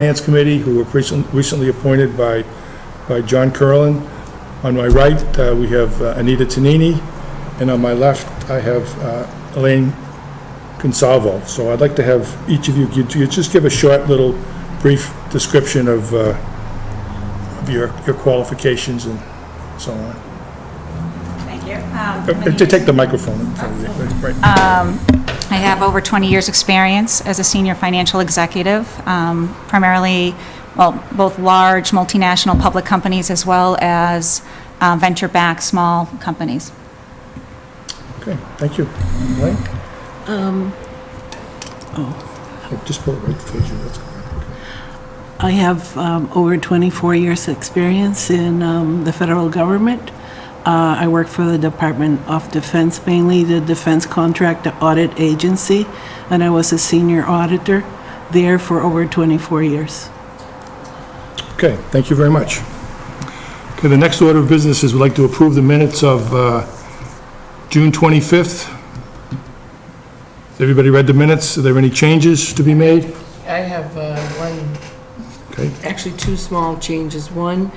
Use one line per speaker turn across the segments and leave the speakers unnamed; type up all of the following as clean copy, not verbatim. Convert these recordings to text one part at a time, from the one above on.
Finance Committee, who were recently appointed by John Curlin. On my right, we have Anita Tonini, and on my left, I have Elaine Consalvo. So I'd like to have each of you just give a short little brief description of your qualifications and so on.
Thank you.
To take the microphone. Right.
I have over 20 years' experience as a senior financial executive, primarily, well, both large multinational public companies as well as venture-backed small companies.
Okay, thank you. Elaine? Just pull it right towards you. That's good.
I have over 24 years' experience in the federal government. I work for the Department of Defense, mainly the Defense Contractor Audit Agency, and I was a senior auditor there for over 24 years.
Okay, thank you very much. Okay, the next order of business is we'd like to approve the minutes of June 25th. Has everybody read the minutes? Are there any changes to be made?
I have one,
Okay,
actually two small changes. One,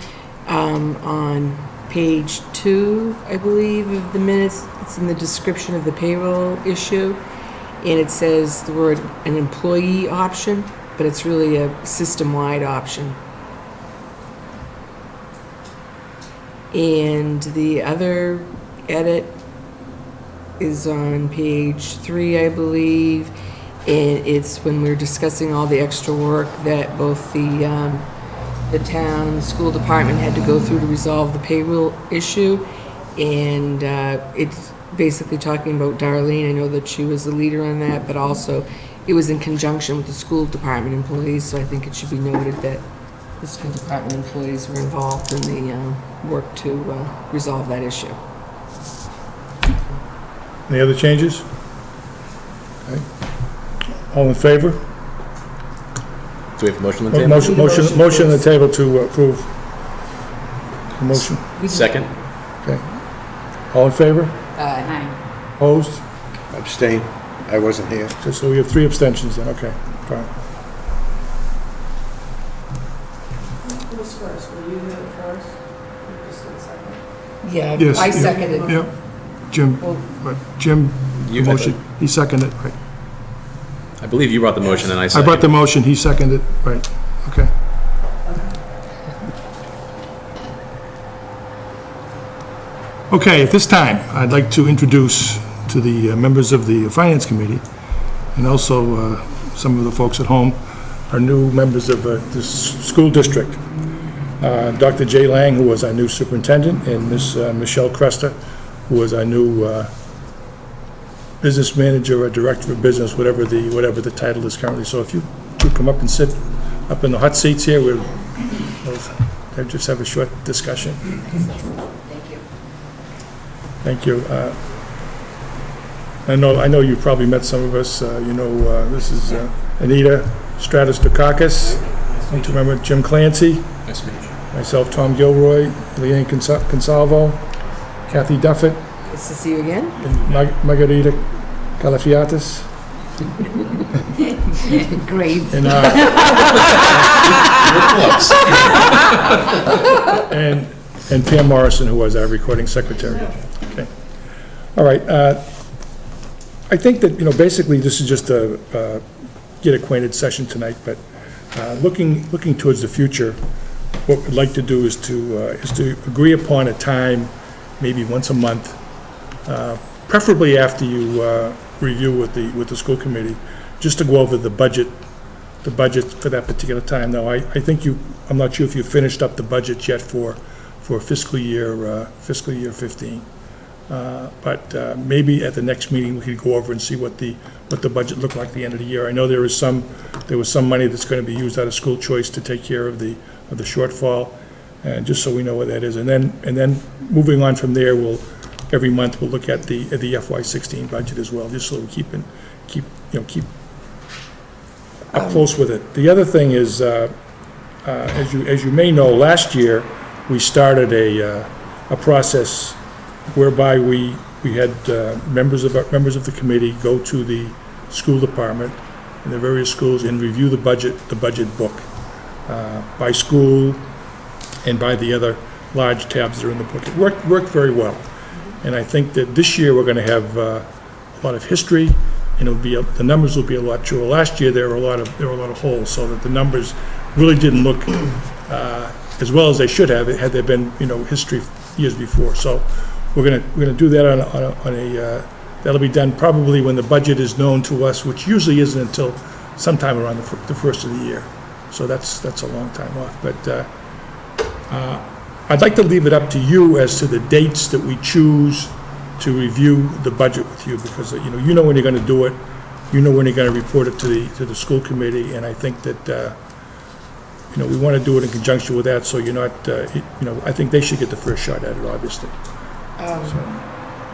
on page 2, I believe, of the minutes, it's in the description of the payroll issue, and it says the word an employee option, but it's really a system-wide option. And the other edit is on page 3, I believe, and it's when we're discussing all the extra work that both the town and the school department had to go through to resolve the payroll issue, and it's basically talking about Darlene. I know that she was the leader on that, but also it was in conjunction with the school department employees, so I think it should be noted that the school department employees were involved in the work to resolve that issue.
any other changes? Okay. All in favor?
Do we have a motion on the table?
Motion on the table to approve. The motion,
Second?
okay. All in favor?
Aye.
Opposed?
Abstain. I wasn't here.
So we have 3 abstentions then, okay, fine.
Who was first? Were you there first? You just did second?
Yeah,
Yes.
I
yeah,
seconded.
Yep. Jim,
You
the
had
motion, he seconded, right.
I believe you brought the motion and I
I
seconded.
brought the motion, he seconded, right, okay. Okay, at this time, I'd like to introduce to the members of the Finance Committee, and also some of the folks at home, our new members of the school district. Dr. Jay Lang, who was our new superintendent, and Ms. Michelle Cresta, who was our new business manager or director of business, whatever the title is currently. So if you could come up and sit up in the hot seats here, we'll just have a short discussion. Thank you. I know you've probably met some of us. This is Anita Stratus-Dukakis. Don't you remember Jim Clancy?
Nice to meet you.
Myself, Tom Gilroy, Leanne Consalvo, Kathy Duffett,
Nice to see you again.
and Margarita Calafiatis.
Great.
And, and Pam Morrison, who was our recording secretary. Okay. All right. I think that, basically this is just a get acquainted session tonight, but looking towards the future, what we'd like to do is to agree upon a time, maybe once a month, preferably after you review with the school committee, just to go over the budget for that particular time. Now, I think I'm not sure if you finished up the budget yet for fiscal year 15. But maybe at the next meeting, we could go over and see what the budget looked like at the end of the year. I know there was some money that's going to be used out of school choice to take care of the shortfall, and just so we know what that is. And then moving on from there, every month we'll look at the FY16 budget as well, just so we keep up close with it. The other thing is, as you may know, last year we started a process whereby we had members of the committee go to the school department in the various schools and review the budget book. by school, and by the other large tabs that are in the book. It worked very well. And I think that this year, we're gonna have a lot of history, and the numbers will be a lot truer. Last year, there were a lot of holes, so that the numbers really didn't look as well as they should have, had there been, history years before. So we're gonna do that on a that'll be done probably when the budget is known to us, which usually isn't until sometime around the first of the year. So that's a long time off. But I'd like to leave it up to you as to the dates that we choose to review the budget with you, because you know when you're going to do it, you know when you're going to report it to the school committee, and I think that we want to do it in conjunction with that, so you're not I think they should get the first shot at it, obviously.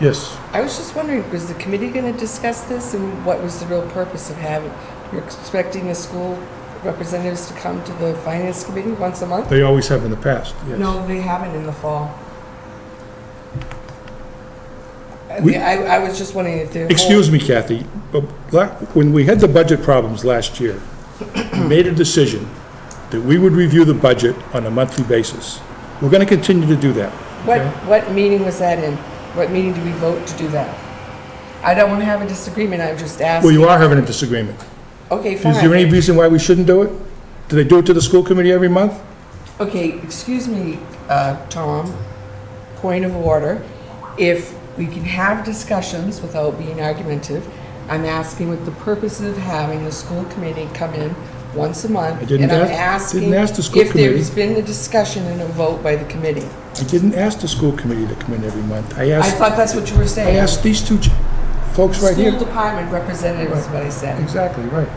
Yes.
I was just wondering, was the committee going to discuss this, and what was the real purpose of having, you're expecting the school representatives to come to the finance committee once a month?
They always have in the past, yes.
No, they haven't in the fall.
We-
I was just wondering if they're.
Excuse me, Kathy, but when we had the budget problems last year, we made a decision that we would review the budget on a monthly basis. We're going to continue to do that. okay?
What meeting was that in? What meeting did we vote to do that? I don't want to have a disagreement, I'm just asking.
Well, you are having a disagreement.
Okay, fine.
Is there any reason why we shouldn't do it? Do they do it to the school committee every month?
Okay, excuse me, Tom, point of order. If we can have discussions without being argumentative, I'm asking what the purpose of having the school committee come in once a month.
I didn't
And I'm
ask-
asking
didn't ask the school
if there's
committee.
been a discussion and a vote by the committee.
I didn't ask the school committee to come in every month. I
I thought that's what you were
I
saying.
asked these two folks right
School
here.
department representative is what I said.
Exactly, right.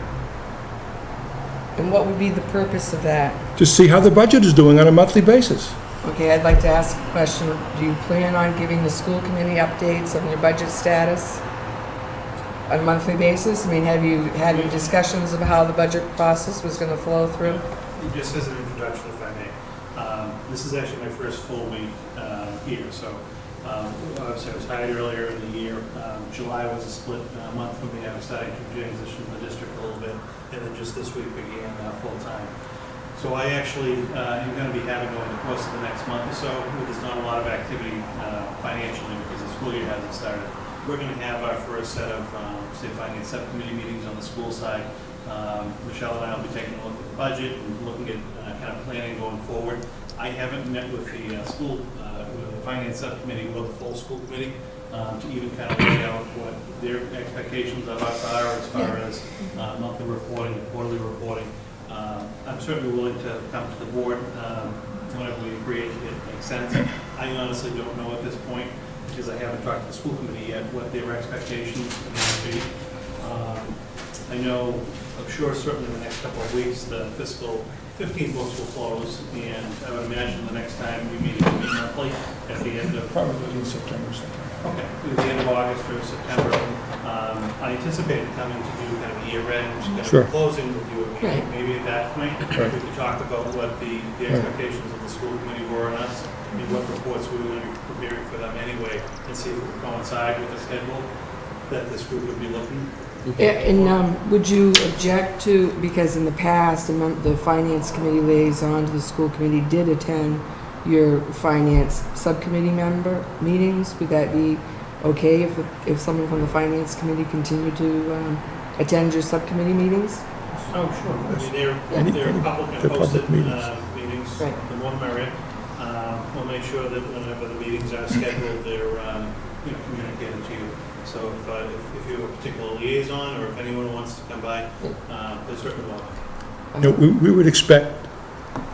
And what would be the purpose of that?
To see how the budget is doing on a monthly basis.
Okay, I'd like to ask a question. Do you plan on giving the school committee updates on your budget status on a monthly basis? I mean, have you had any discussions of how the budget process was gonna flow through?
Just as an introduction, if I may, this is actually my first full week here, so obviously I was hired earlier in the year. July was a split month for me. I was starting to transition the district a little bit, and then just this week began full-time. So I actually am going to be having over the course of the next month or so, there's not a lot of activity financially because the school year hasn't started. We're going to have our first set of, say, finance subcommittee meetings on the school side. Michelle and I will be taking a look at the budget and looking at kind of planning going forward. I haven't met with the school, with the finance subcommittee or the full school committee to even kind of lay out what their expectations of us are as far as monthly reporting and quarterly reporting. I'm certainly willing to come to the board whenever we agree it makes sense. I honestly don't know at this point, because I haven't talked to the school committee yet, what their expectations are going to be. I know, I'm sure certainly in the next couple of weeks, the fiscal 15 books will close, and I would imagine the next time we meet, it'll be monthly at the end of.
Probably in September sometime.
Okay, at the end of August or September. I anticipated coming to do kind of a year-end, kind
Sure.
of closing with you.
Right.
Maybe at that point,
Right.
we could talk about what the expectations of the school committee were on us, and what reports we were going to be preparing for them anyway, and see if it would coincide with the schedule that this group would be looking.
And would you object to, because in the past, the finance committee liaison to the school committee did attend your finance subcommittee member meetings? Would that be okay if someone from the finance committee continued to attend your subcommittee meetings?
Oh, sure. I mean, they're public and
They're public
posted
meetings.
meetings,
Right.
the more merit. We'll make sure that whenever the meetings are scheduled, they're communicated to you. So if you have a particular liaison, or if anyone wants to come by, they're certainly welcome.
We would expect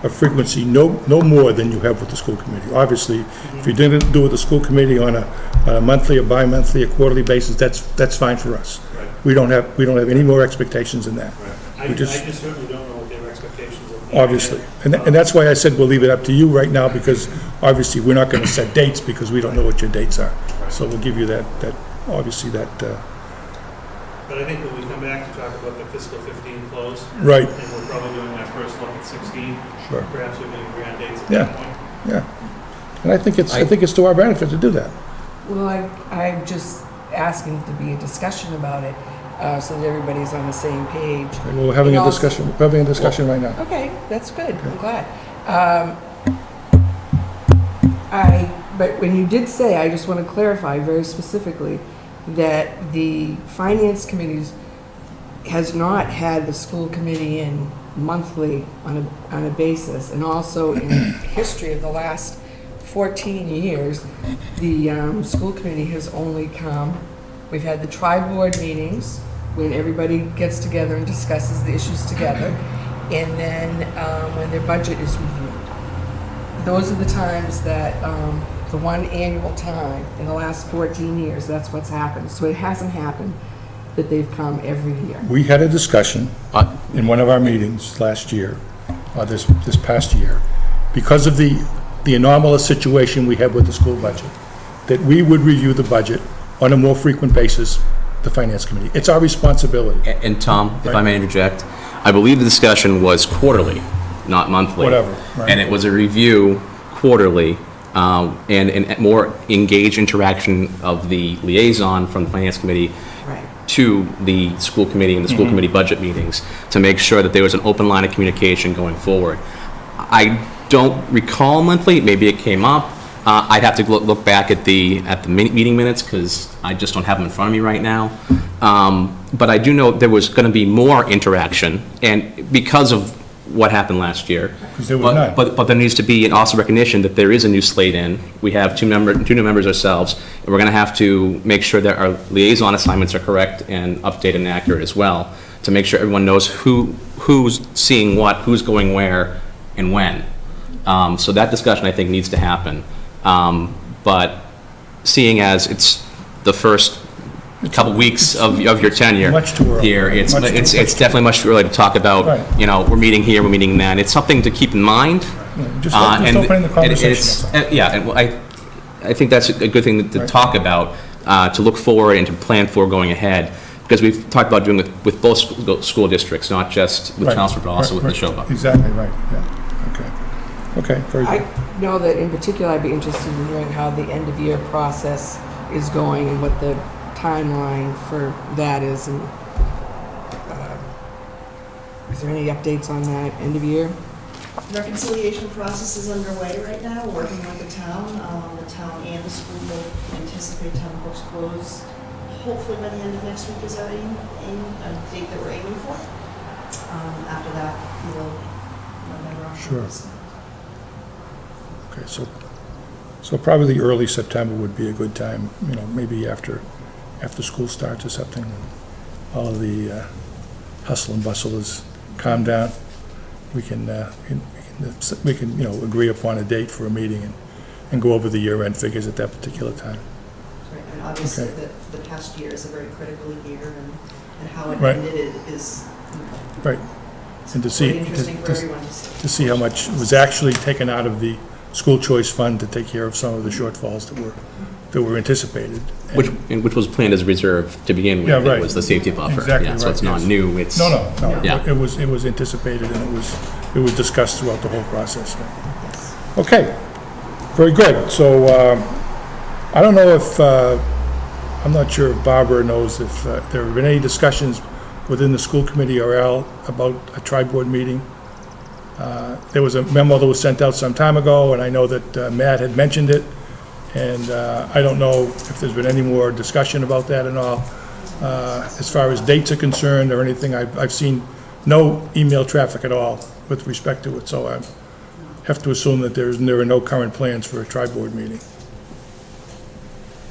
a frequency no more than you have with the school committee. Obviously, if you're going to do it with the school committee on a monthly, a bi-monthly, a quarterly basis, that's fine for us.
Right.
We don't have any more expectations than that.
I
We
just
just-
certainly don't know what their expectations of the.
Obviously. And that's why I said we'll leave it up to you right now, because obviously we're not going to set dates because we don't know what your dates are. So we'll give you that obviously that,
But I think when we come back to talk about the fiscal 15 close,
right,
and we're probably doing our first look at 16,
sure,
perhaps we can agree on dates at
Yeah.
that point.
yeah. And I think it's to our benefit to do that.
Well, I'm just asking to be a discussion about it. so that everybody's on the same page.
We're having
And
a
also-
discussion, we're having a discussion right now.
Okay, that's good, I'm glad. But when you did say, I just want to clarify very specifically, that the finance committees has not had the school committee in monthly on a basis, and also in history of the last 14 years, the school committee has only come, we've had the tri-board meetings, when everybody gets together and discusses the issues together, and then when their budget is reviewed. Those are the times that, the one annual time in the last 14 years, that's what's happened. So it hasn't happened that they've come every year.
We had a discussion in one of our meetings last year, this past year, because of the anomalous situation we have with the school budget, that we would review the budget on a more frequent basis, the finance committee. It's our responsibility.
And Tom, if I may interject, I believe the discussion was quarterly, not monthly.
Whatever, right.
And it was a review quarterly, and more engaged interaction of the liaison from the finance committee
Right.
to the school committee and the school committee budget meetings to make sure that there was an open line of communication going forward. I don't recall monthly, maybe it came up. I'd have to look back at the meeting minutes because I just don't have them in front of me right now. But I do know there was going to be more interaction, and because of what happened last year.
'Cause there was none.
But there needs to be an also recognition that there is a new slate in. We have two new members ourselves, and we're going to have to make sure that our liaison assignments are correct and updated and accurate as well, to make sure everyone knows who's seeing what, who's going where, and when. So that discussion, I think, needs to happen. But seeing as it's the first couple weeks of your tenure
Much too early.
here, it's
Much too-
definitely much too early to talk about,
Right.
we're meeting here, we're meeting then. It's something to keep in mind.
Just
And
opening the conversation.
it's-
that's all.
Yeah, and I think that's a good thing to
Right.
talk about, to look forward and to plan for going ahead, because we've talked about doing it with both school districts, not just with
Right,
Chelmsford, but also
right,
with
right.
Neshoba.
Exactly, right, yeah, okay. Okay, very
I
good.
know that in particular, I'd be interested in hearing how the end-of-year process is going and what the timeline for that is, and is there any updates on that end of year?
Reconciliation process is underway right now, working with the town. The town and the school both anticipate town books closed. Hopefully by the end of next week is our a date that we're aiming for. After that, we'll remember our
Sure.
focus.
Okay, so probably early September would be a good time, maybe after school starts or something, when all of the hustle and bustle is calmed down. We can agree upon a date for a meeting and go over the year-end figures at that particular time.
Right, and obviously,
Okay.
the past year is a very critical year, and how it
Right.
ended is
Right. And to
very
see,
interesting for everyone to see.
to see how much was actually taken out of the school choice fund to take care of some of the shortfalls that were anticipated. And-
Which was planned as reserve to begin with.
Yeah, right.
It was the safety buffer.
Exactly
Yeah, so
right,
it's not
yes.
new, it's.
No,
Yeah.
it was anticipated, and it was discussed throughout the whole process. Okay, very good. So, I don't know if, I'm not sure if Barbara knows if there have been any discussions within the school committee or Al about a tri-board meeting. There was a memo that was sent out some time ago, and I know that Matt had mentioned it, and I don't know if there's been any more discussion about that and all. As far as dates are concerned or anything, I've seen no email traffic at all with respect to it, so I have to assume that there are no current plans for a tri-board meeting.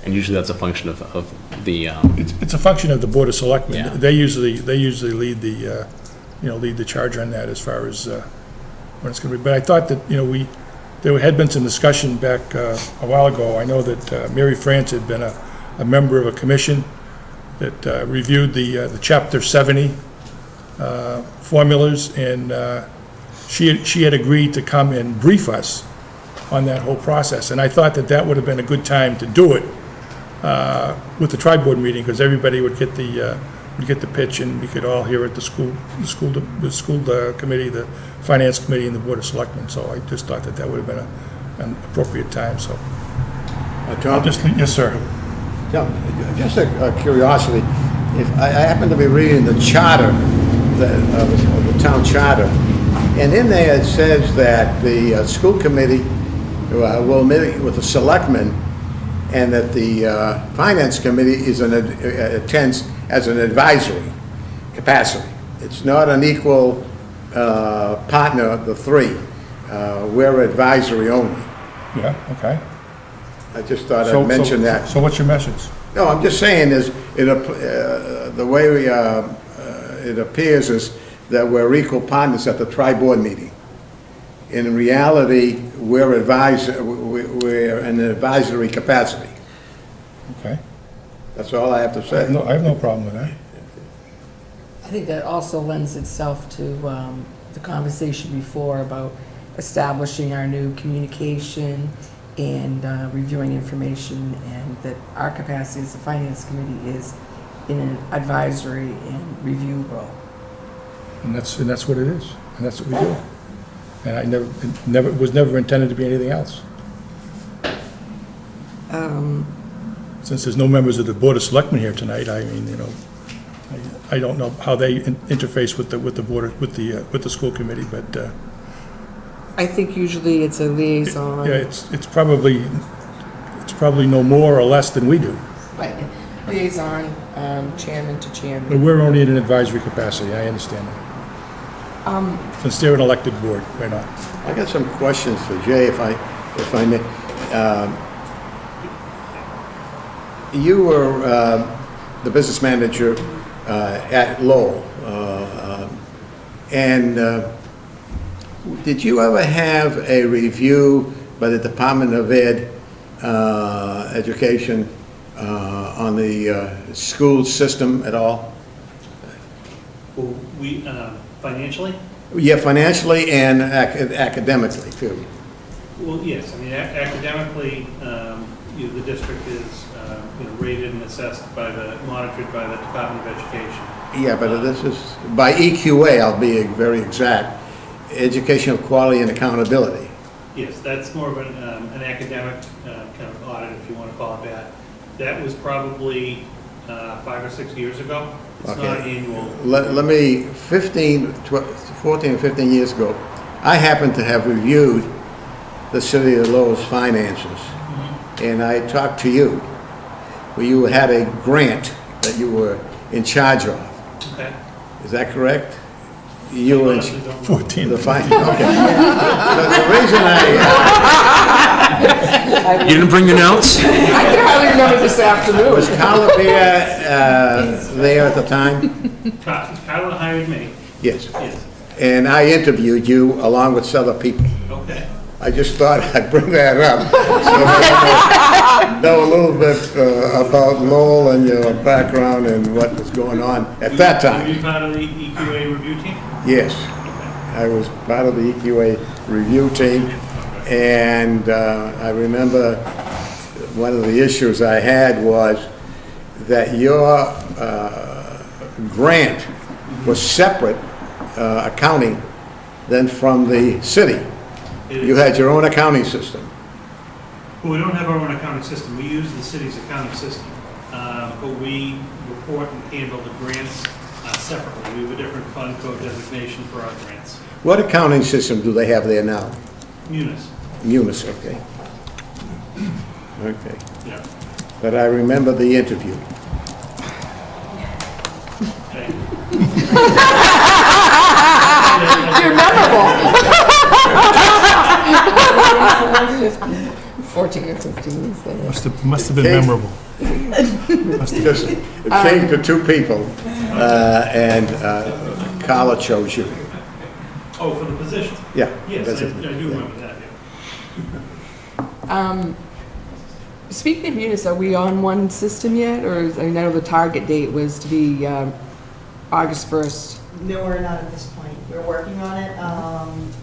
And usually that's a function of the,
It's a function of the Board of Selectmen.
Yeah.
They usually lead the charge on that as far as when it's going to be. But I thought that, there had been some discussion back a while ago. I know that Mary France had been a member of a commission that reviewed the Chapter 70 formulas, and she had agreed to come and brief us on that whole process. And I thought that would have been a good time to do it with the tri-board meeting, because everybody would get the pitch, and we could all hear it, the school committee, the finance committee, and the Board of Selectmen. So I just thought that would have been an appropriate time, so.
Tom,
Yes, sir.
just a curiosity, if I happen to be reading the charter, of the town charter, and in there it says that the school committee will meet with the selectmen, and that the finance committee attends as an advisory capacity. It's not an equal partner of the three. We're advisory only.
Yeah, okay.
I just thought
So-
I'd mention that.
So what's your message?
No, I'm just saying is, the way it appears is that we're equal partners at the tri-board meeting. In reality, we're in an advisory capacity.
Okay.
That's all I have to
I
say.
have no problem with that.
I think that also lends itself to the conversation before about establishing our new communication and reviewing information, and that our capacity as the finance committee is in an advisory and review role.
And that's what it is, and that's what we do. And it was never intended to be anything else. Since there's no members of the Board of Selectmen here tonight, I mean, I don't know how they interface with the board, with the school committee, but,
I think usually it's a liaison.
yeah, it's probably no more or less than we do.
Right. Liaison, chairman to
But
chairman.
we're only in an advisory capacity, I understand that. Since they're an elected board, we're not.
I got some questions for Jay, if I may. You were the business manager at Lowell, and did you ever have a review by the Department of Education on the school system at all?
Well, we, financially?
Yeah, financially and academically, too.
Well, yes, I mean, academically, the district is, rated and assessed monitored by the Department of Education.
Yeah, but this is, by EQA, I'll be very exact, Educational Quality and Accountability.
Yes, that's more of an academic kind of audit, if you want to call it that. That was probably 5 or 6 years ago. It's
Okay.
not annual.
Let me, 14 or 15 years ago, I happened to have reviewed the city of Lowell's finances, and I talked to you, where you had a grant that you were in charge of.
Okay.
Is that correct? You were in...
Honestly, don't know.
14.
The fine, okay. The reason
You didn't bring your notes?
I can hardly remember this afternoon.
was Carla Beer there at the time?
Kyla hired me,
Yes.
yes.
And I interviewed you along with some other people.
Okay.
I just thought I'd bring that up. So know a little bit about Lowell and your background and what was going on at that
Were
time.
you part of the EQA review team?
Yes, I was part of the EQA review team, and I remember one of the issues I had was that your grant was separate accounting than from the city. You had your own accounting system.
Well, we don't have our own accounting system. We use the city's accounting system. But we report and handle the grants separately. We have a different fund code designation for our grants.
What accounting system do they have there now?
Munis,
Munis, okay. Okay.
yeah.
But I remember the interview.
Thank you.
You're memorable. 14 or 15 years later.
Must have been memorable.
Just, it came to two people, and Carla chose you.
Oh, for the position?
Yeah.
Yes,
that's
I
it.
do remember that, yeah.
Speaking of Munis, are we on one system yet? Or I know the target date was to be August 1st.
No, we're not at this point. We're working on it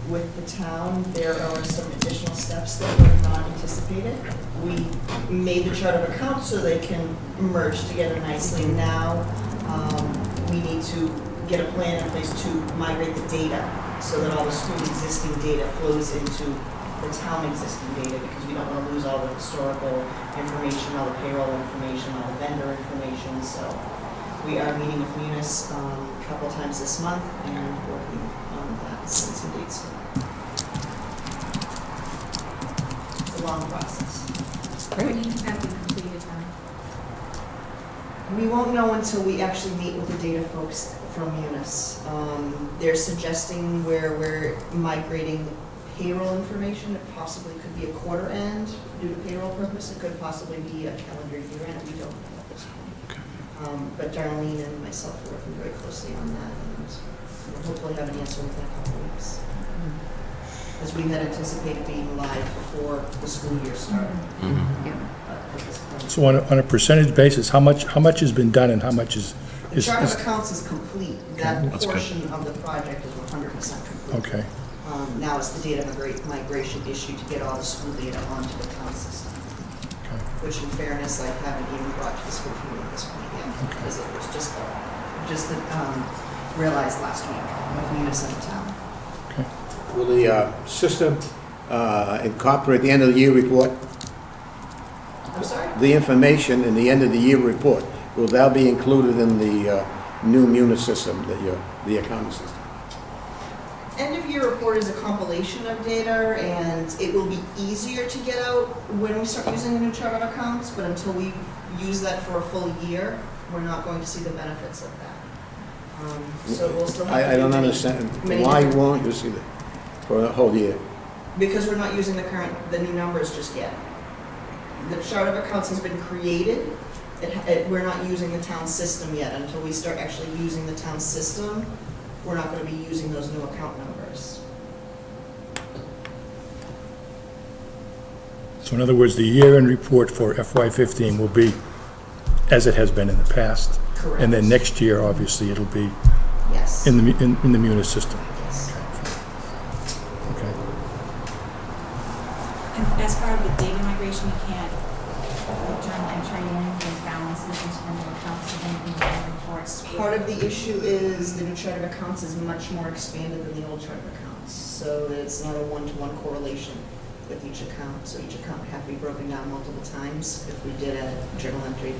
with the town. There are some additional steps that were not anticipated. We made the chart of accounts so they can merge together nicely. Now, we need to get a plan in place to migrate the data so that all the school existing data flows into the town existing data, because we don't want to lose all the historical information, all the payroll information, all the vendor information. So We are meeting with Munis a couple times this month and working on that, setting some dates for that. It's a long process.
When you have it completed then?
We won't know until we actually meet with the data folks from Munis. They're suggesting where we're migrating payroll information, it possibly could be a quarter end due to payroll purpose, it could possibly be a calendar year end, we don't know at this point. But Darlene and myself are working very closely on that, and we'll hopefully have an answer within a couple of weeks. As we had anticipated being live before the school year started. But at this point-
So on a percentage basis, how much has been done and how much is?
The chart of accounts is complete. That
That's good.
portion of the project is 100% complete.
Okay,
Now it's the data migration issue to get all the school data onto the town system.
Okay.
Which in fairness, I haven't even brought to the school committee at this point yet, because it was just realized last week with Munis in the town.
okay.
Will the system incorporate the end of the year report?
I'm sorry?
The information in the end of the year report, will that be included in the new Munis system, the accounting system?
End of year report is a compilation of data, and it will be easier to get out when we start using the new chart of accounts, but until we use that for a full year, we're not going to see the benefits of that. So we'll still have to
I
do
don't
many-
understand.
many
Why
different-
won't you see that for a whole year?
Because we're not using the new numbers just yet. The chart of accounts has been created, we're not using the town system yet. Until we start actually using the town system, we're not gonna be using those new account numbers.
So in other words, the year-end report for FY15 will be as it has been in the past.
Correct.
And then next year, obviously, it'll be
Yes.
in the Munis system.
Yes.
Okay.
And as part of the data migration, you can't journal entry in those balances into the new accounts and then in the reports.
Part of the issue is the new chart of accounts is much more expanded than the old chart of accounts. So that it's not a one-to-one correlation with each account. So each account would have to be broken down multiple times if we did a journal entry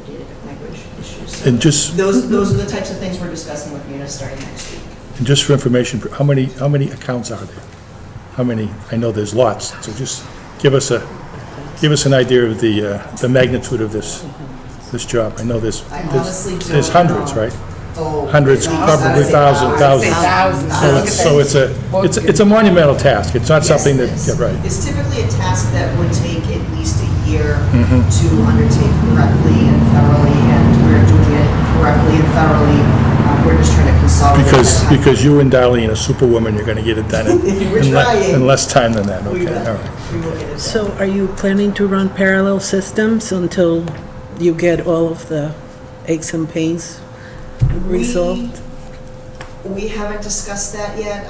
for data migration issues. So
And just
those are the types of things we're discussing with Munis starting next week.
for information, how many accounts are there? How many? I know there's lots, so just give us an idea of the magnitude of this job. I know there's
I honestly don't
there's hundreds,
know.
right?
Oh,
Hundreds,
geez,
probably
I would say
thousands. So it's a monumental task. It's not
Yes,
something
it
that,
is.
yeah, right.
It's typically a task that would take at least a year
Mm-hmm.
to undertake correctly and thoroughly, and we're doing it correctly and thoroughly. We're just trying to consolidate that time.
Because you and Darlene are superwoman, you're gonna get it done
We're trying.
in less time than that,
We
okay,
will.
all right.
We will get it done.
So are you planning to run parallel systems until you get all of the aches and pains resolved?
We haven't discussed that yet.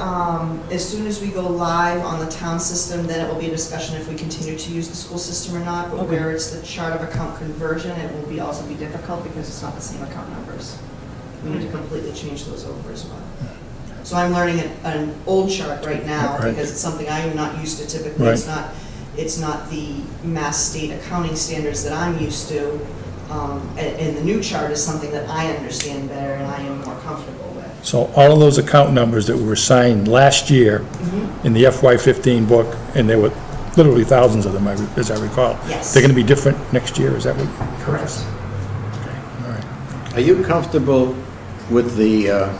As soon as we go live on the town system, then it will be a discussion if we continue to use the school system or not. But
Okay.
where it's the chart of account conversion, it will also be difficult because it's not the same account numbers. We need to completely change those over as well. So I'm learning an old chart right now
Right.
because it's something I am not used to typically.
Right.
It's not the Mass State accounting standards that I'm used to. And the new chart is something that I understand better and I am more comfortable with.
So all of those account numbers that were assigned last year in the FY15 book, and there were literally thousands of them, as I recall.
Yes.
They're gonna be different next year, is that what?
Correct.
Okay, all right.
Are you comfortable with the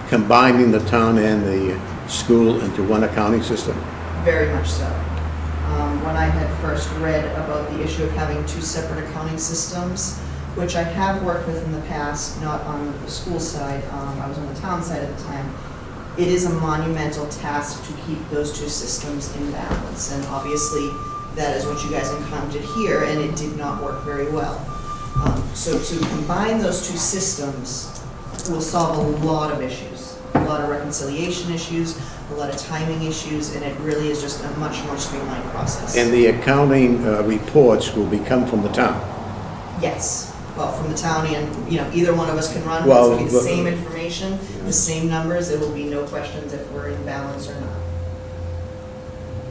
combining the town and the school into one accounting system?
Very much so. When I had first read about the issue of having two separate accounting systems, which I have worked with in the past, not on the school side, I was on the town side at the time, it is a monumental task to keep those two systems in balance. And obviously, that is what you guys encountered here, and it did not work very well. So to combine those two systems will solve a lot of issues, a lot of reconciliation issues, a lot of timing issues, and it really is just a much more streamlined process.
And the accounting reports will become from the town?
Yes, well, from the town and, either one of us can run,
Well,
it's the
but-
same information, the same numbers, there will be no questions if we're in balance or not.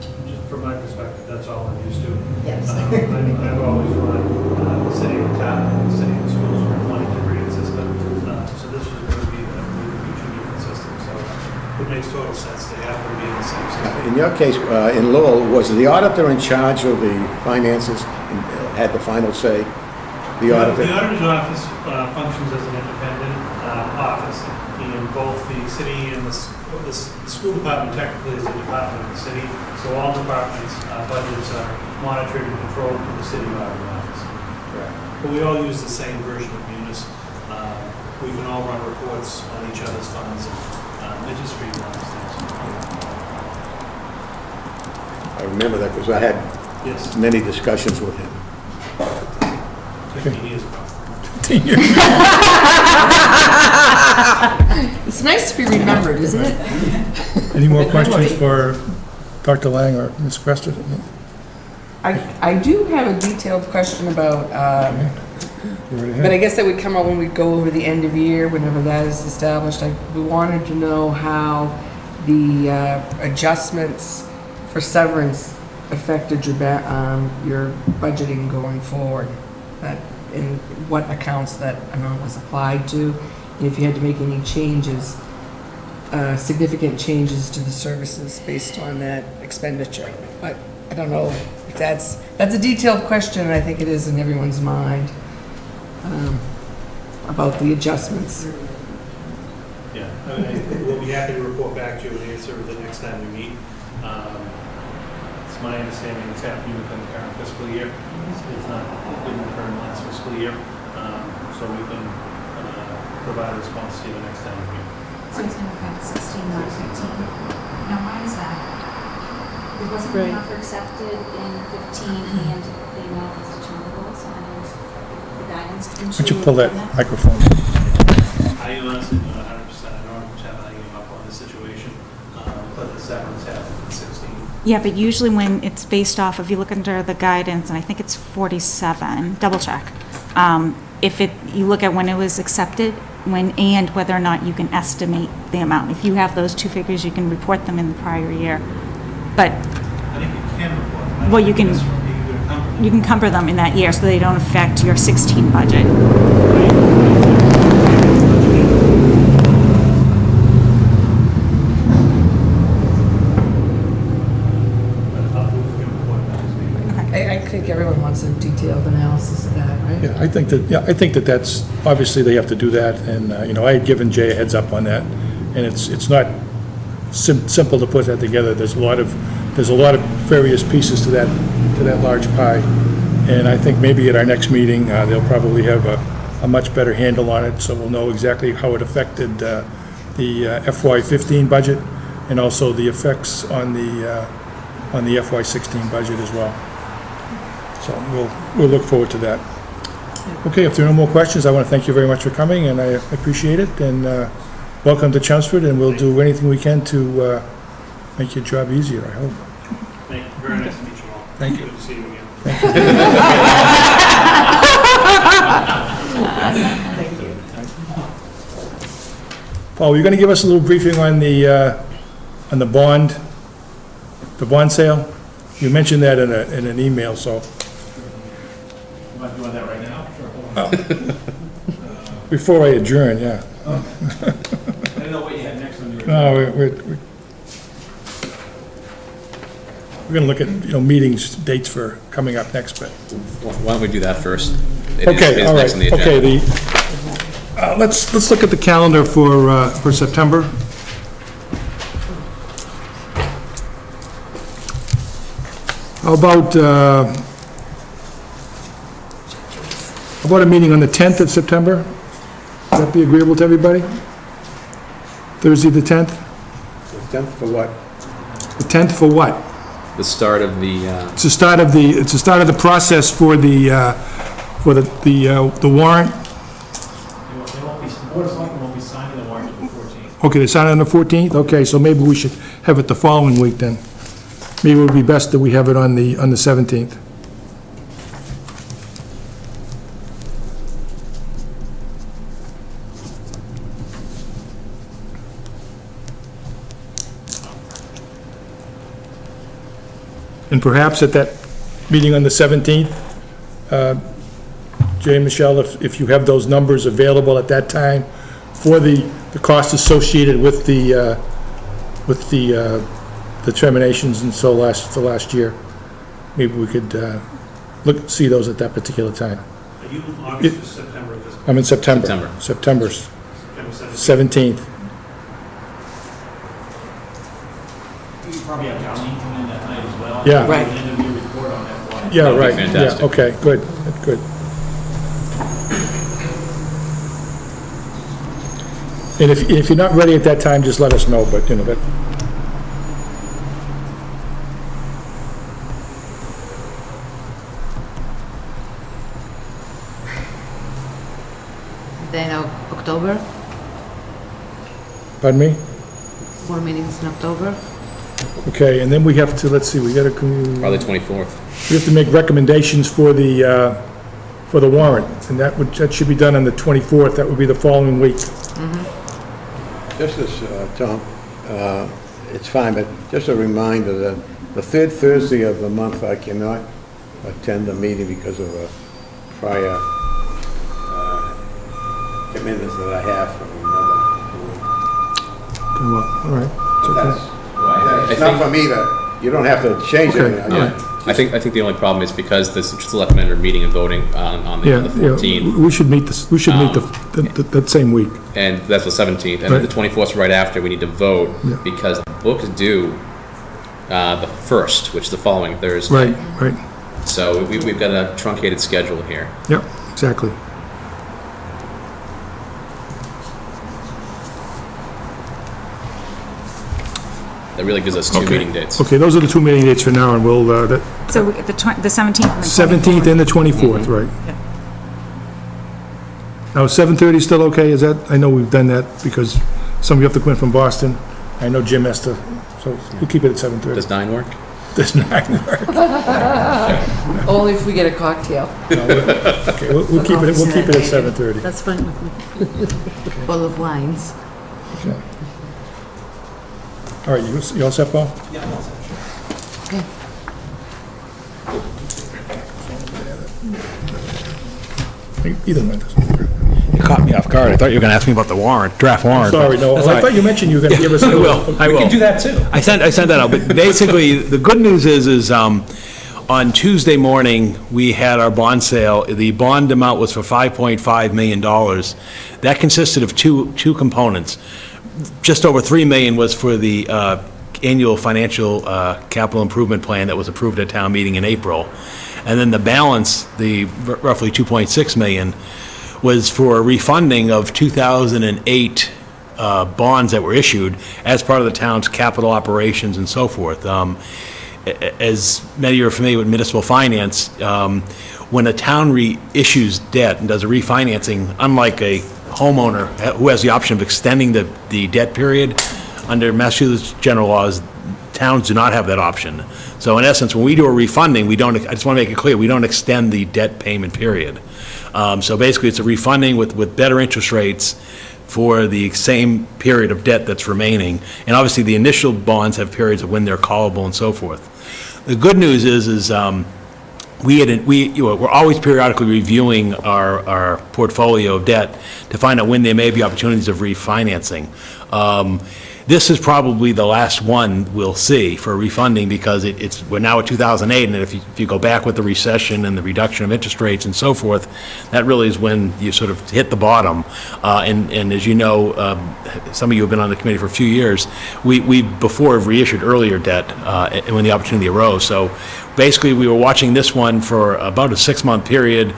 Just from my perspective, that's all I'm used to.
Yes.
I've always run the city and town, the city and schools from 1 degree It makes total sense. They have to be in the same system.
In your case, in Lowell, was the auditor in charge of the finances and had the final say? The auditor?
The auditor's office functions as an independent office, and both the city and the school department technically is a department of the city, so all departments' budgets are monitored and controlled through the city auditor office. But we all use the same version of Munis. We can all run reports on each other's funds, and it just streamlines things.
I remember that because I had
Yes,
many discussions with him.
15 years ago.
It's nice to be remembered, isn't it?
Any more questions for Dr. Lang or Ms. Crester?
I do have a detailed question about,
Go right ahead.
but I guess that would come out when we go over the end of year, whenever that is established. We wanted to know how the adjustments for severance affected your budgeting going forward. In what accounts that amount was applied to, and if you had to make any changes, significant changes to the services based on that expenditure. But I don't know if that's a detailed question, and I think it is in everyone's mind, about the adjustments.
Yeah, we'll be happy to report back to you and answer the next time we meet. It's my understanding it's happening within the current fiscal year. It's not, it didn't occur in the last fiscal year, so we can provide a response to you the next time we meet.
So it's going to affect 16, not 15. Now, why is that? It wasn't
Right.
enough accepted in 15 and the amount was determinable, so I know the guidance.
Why don't you pull that microphone?
I honestly don't 100%, I don't have an idea up on the situation, but the severance happened in 16.
Yeah, but usually when it's based off, if you look under the guidance, and I think it's 47, double check. You look at when it was accepted, and whether or not you can estimate the amount. If you have those two figures, you can report them in the prior year. But,
I think you can report them.
well, you can encumber them in that year so they don't affect your 16 budget.
I think everyone wants a detailed analysis of that, right?
Yeah, I think that that's, obviously they have to do that, and, I had given Jay a heads up on that, and it's not simple to put that together. There's a lot of various pieces to that large pie, and I think maybe at our next meeting, they'll probably have a much better handle on it, so we'll know exactly how it affected the FY15 budget, and also the effects on the FY16 budget as well. So we'll look forward to that. Okay, if there are no more questions, I want to thank you very much for coming, and I appreciate it, and welcome to Chelmsford, and we'll do anything we can to make your job easier, I hope.
Thank you, very nice to meet you all.
Thank you.
Good to see you again.
Paul, you're going to give us a little briefing on the bond sale? You mentioned that in an email, so.
You want that right now?
Before I adjourn, yeah.
I didn't know what you had next on your.
No, we're going to look at, meetings, dates for coming up next, but.
Why don't we do that first?
Okay, all right, okay, let's look at the calendar for September. How about a meeting on the 10th of September? Would that be agreeable to everybody? Thursday, the 10th?
The 10th for what?
The 10th for what?
The start of the,
It's the start of the process for the warrant.
Board of Selectmen won't be signing the warrant until the 14th.
Okay, they sign it on the 14th? Okay, so maybe we should have it the following week then. Maybe it would be best that we have it on the 17th. And perhaps at that meeting on the 17th, Jay and Michelle, if you have those numbers available at that time for the cost associated with the with the terminations and so for last year, maybe we could see those at that particular time.
Are you in August or September at this point?
I'm in September.
September
September
17th?
17th.
You probably have Colleen come in that night as well.
Yeah.
Right.
And then we report on that one.
Yeah,
That would be
right.
fantastic.
Yeah, okay, good, good. And if you're not ready at that time, just let us know, but, that,
Then October,
pardon me?
more meetings in October.
Okay, and then we have to, let's see, we gotta,
Probably 24th.
we have to make recommendations for the warrant, and that should be done on the 24th, that would be the following week.
Just as, Tom, it's fine, but just a reminder that the third Thursday of the month, I cannot attend the meeting because of a prior commitments that I have from another board.
Okay, well, all right. It's
But
okay.
it's not for me to, you don't have to change
Okay.
anything.
I think the only problem is because the selectmen are meeting and voting on the
Yeah,
14th,
we should meet this, we should meet that same week.
and that's the 17th, and
Right.
then the 24th is right after, we need to vote,
Yeah.
because the book is due the 1st, which is the following Thursday.
Right,
So we've got a truncated schedule here.
yep, exactly.
That really gives us two
Okay.
meeting dates.
Okay, those are the two meeting dates for now, and we'll,
So the 17th and the
17th and the 24th, right. Now, 7:30 still okay, is that, I know we've done that because some of you have to come in from Boston. I know Jim has to, so we'll keep it at 7:30.
Does 9 work?
Does not work.
Only if we get a cocktail.
Okay, we'll keep it at 7:30.
That's fine with me. Bowl of wines.
Okay. All right, you all set, Paul?
Yeah, I'm all set.
Okay.
Either one doesn't matter.
You caught me off guard. I thought you were going to ask me about the warrant, draft warrant.
Sorry, no, I thought you mentioned you were gonna give us.
I will.
We can do that too.
I sent that out, but basically, the good news is on Tuesday morning, we had our bond sale. The bond amount was for $5.5 million. That consisted of two components. Just over $3 million was for the annual financial capital improvement plan that was approved at town meeting in April. And then the balance, the roughly $2.6 million, was for refunding of 2008 bonds that were issued as part of the town's capital operations and so forth. As many of you are familiar with municipal finance, when a town reissues debt and does a refinancing, unlike a homeowner who has the option of extending the debt period, under Massachusetts general laws, towns do not have that option. So in essence, when we do a refunding, I just want to make it clear, we don't extend the debt payment period. So basically, it's a refunding with better interest rates for the same period of debt that's remaining. And obviously, the initial bonds have periods of when they're callable and so forth. The good news is we're always periodically reviewing our portfolio of debt to find out when there may be opportunities of refinancing. This is probably the last one we'll see for refunding because we're now at 2008, and if you go back with the recession and the reduction of interest rates and so forth, that really is when you sort of hit the bottom. And as you know, some of you have been on the committee for a few years, we before have reissued earlier debt when the opportunity arose. So basically, we were watching this one for about a 6-month period,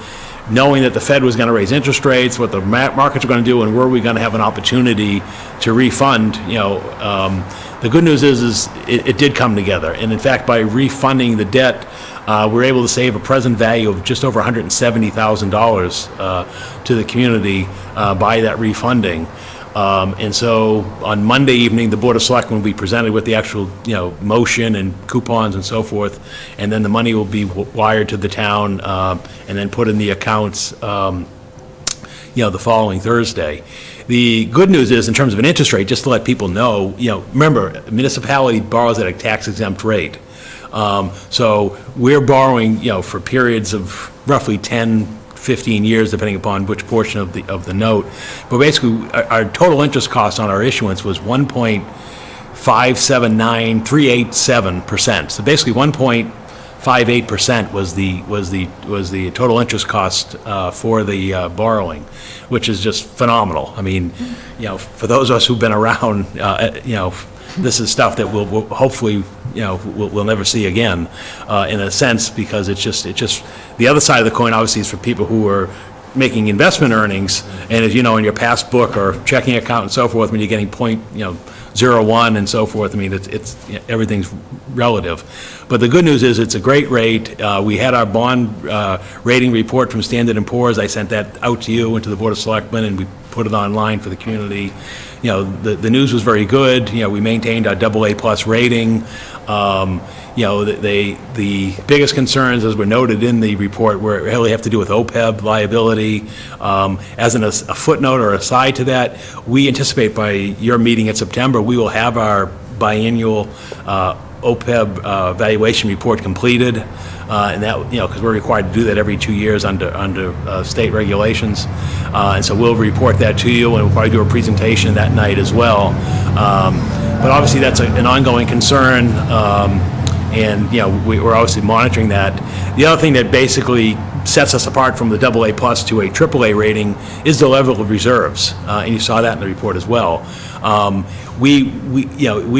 knowing that the Fed was going to raise interest rates, what the markets were going to do, and were we going to have an opportunity to refund. The good news is it did come together. And in fact, by refunding the debt, we're able to save a present value of just over $170,000 to the community by that refunding. And so on Monday evening, the Board of Selectmen will be presented with the actual, motion and coupons and so forth, and then the money will be wired to the town and then put in the accounts, the following Thursday. The good news is, in terms of an interest rate, just to let people know, remember, a municipality borrows at a tax-exempt rate. So we're borrowing, for periods of roughly 10, 15 years, depending upon which portion of the note. But basically, our total interest cost on our issuance was 1.5 579,387%. So basically 1.58% was the total interest cost for the borrowing, which is just phenomenal. I mean, for those of us who've been around, this is stuff that we'll hopefully, we'll never see again, in a sense, because it's just the other side of the coin obviously is for people who are making investment earnings, and as you know, in your passbook or checking account and so forth, when you're getting 0.01 and so forth, I mean, it's everything's relative. But the good news is it's a great rate. We had our bond rating report from Standard & Poor's. I sent that out to you and to the Board of Selectmen, and we put it online for the community. The news was very good. We maintained our AA+ rating. The biggest concerns, as were noted in the report, really have to do with OPEB liability. As a footnote or aside to that, we anticipate by your meeting in September, we will have our biennial OPEB valuation report completed, and that, because we're required to do that every 2 years under state regulations, and so we'll report that to you, and we'll probably do a presentation that night as well. But obviously, that's an ongoing concern, and we're obviously monitoring that. The other thing that basically sets us apart from the AA+ to a AAA rating is the level of reserves, and you saw that in the report as well. We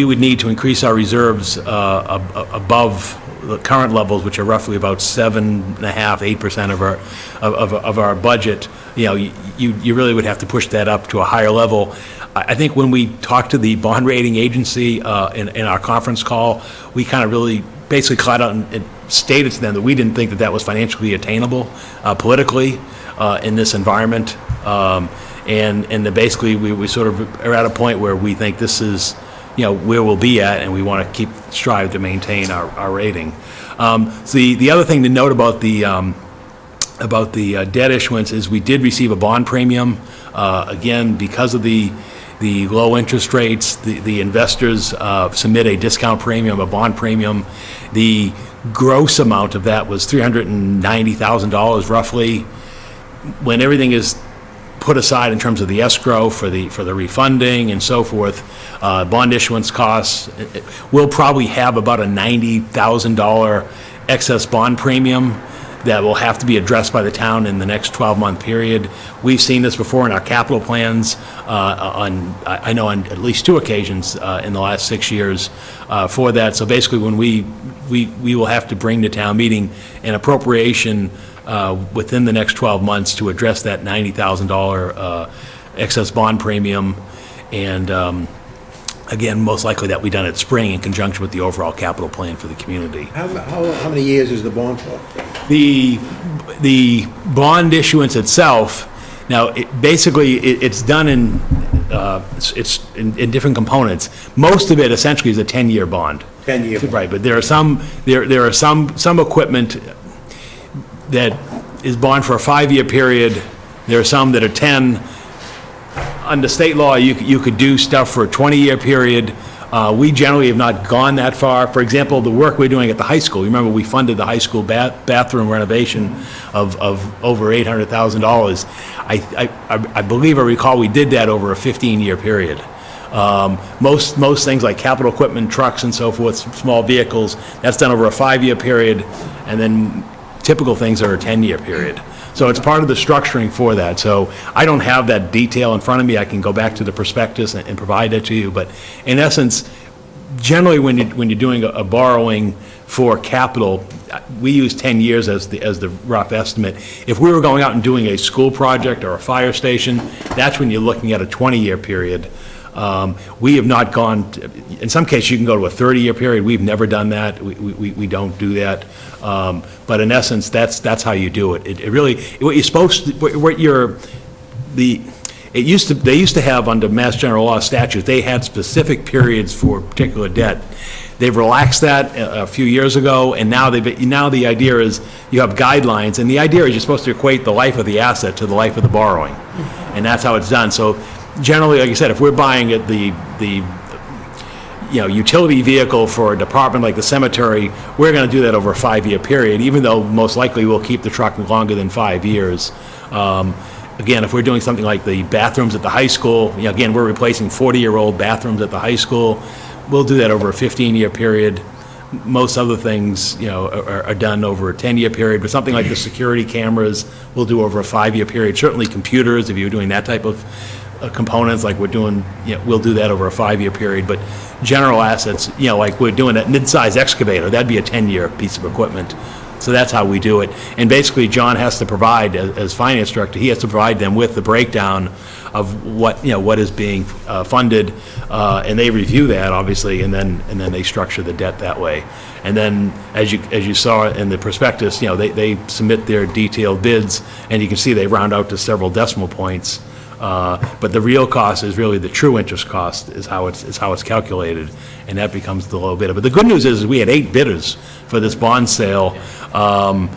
would need to increase our reserves above the current levels, which are roughly about 7.5–8% of our budget. You really would have to push that up to a higher level. I think when we talked to the bond rating agency in our conference call, we kind of really basically caught out and stated to them that we didn't think that was financially attainable politically in this environment, and that basically we sort of are at a point where we think this is where we'll be at, and we want to strive to maintain our rating. So the other thing to note about the debt issuance is we did receive a bond premium. Again, because of the low interest rates, the investors submit a discount premium, a bond premium. The gross amount of that was $390,000 roughly. When everything is put aside in terms of the escrow for the refunding and so forth, bond issuance costs, we'll probably have about a $90,000 excess bond premium that will have to be addressed by the town in the next 12-month period. We've seen this before in our capital plans on at least 2 occasions in the last 6 years for that. So basically, when we will have to bring to town meeting an appropriation within the next 12 months to address that $90,000 excess bond premium, and again, most likely that will be done at spring in conjunction with the overall capital plan for the community.
How many years is the bond for?
The bond issuance itself, now, it's done in different components. Most of it essentially is a 10-year bond.
10-year.
Right, but there are some equipment that is bond for a 5-year period. There are some that are 10. Under state law, you could do stuff for a 20-year period. We generally have not gone that far. For example, the work we're doing at the high school, you remember we funded the high school bathroom renovation of over $800,000. I believe I recall we did that over a 15-year period. Most things like capital equipment, trucks and so forth, small vehicles, that's done over a 5-year period, and then typical things are a 10-year period. So it's part of the structuring for that. So I don't have that detail in front of me. I can go back to the prospectus and provide that to you. But in essence, generally when you're doing a borrowing for capital, we use 10 years as the rough estimate. If we were going out and doing a school project or a fire station, that's when you're looking at a 20-year period. We have not gone, in some cases you can go to a 30-year period. We've never done that. We don't do that. But in essence, that's how you do it. It really, what you're supposed to, they used to have under Mass General Law statute, they had specific periods for particular debt. They've relaxed that a few years ago, and now the idea is you have guidelines, and the idea is you're supposed to equate the life of the asset to the life of the borrowing, and that's how it's done. So generally, like I said, if we're buying the utility vehicle for a department like the cemetery, we're going to do that over a 5-year period, even though most likely we'll keep the truck longer than 5 years. Again, if we're doing something like the bathrooms at the high school, again, we're replacing 40-year-old bathrooms at the high school. we'll do that over a 15-year period. Most other things, are done over a 10-year period, but something like the security cameras, we'll do over a 5-year period. Certainly computers, if you're doing that type of components like we're doing, we'll do that over a 5-year period. But general assets, like we're doing that mid-size excavator, that'd be a 10-year piece of equipment. So that's how we do it. And basically, John has to provide, as finance director, he has to provide them with the breakdown of what is being funded, and they review that, obviously, and then they structure the debt that way. And then, as you saw in the prospectus, they submit their detailed bids, and you can see they round out to several decimal points. But the real cost is really the true interest cost is how it's calculated, and that becomes the low bidder. But the good news is we had 8 bidders for this bond sale, and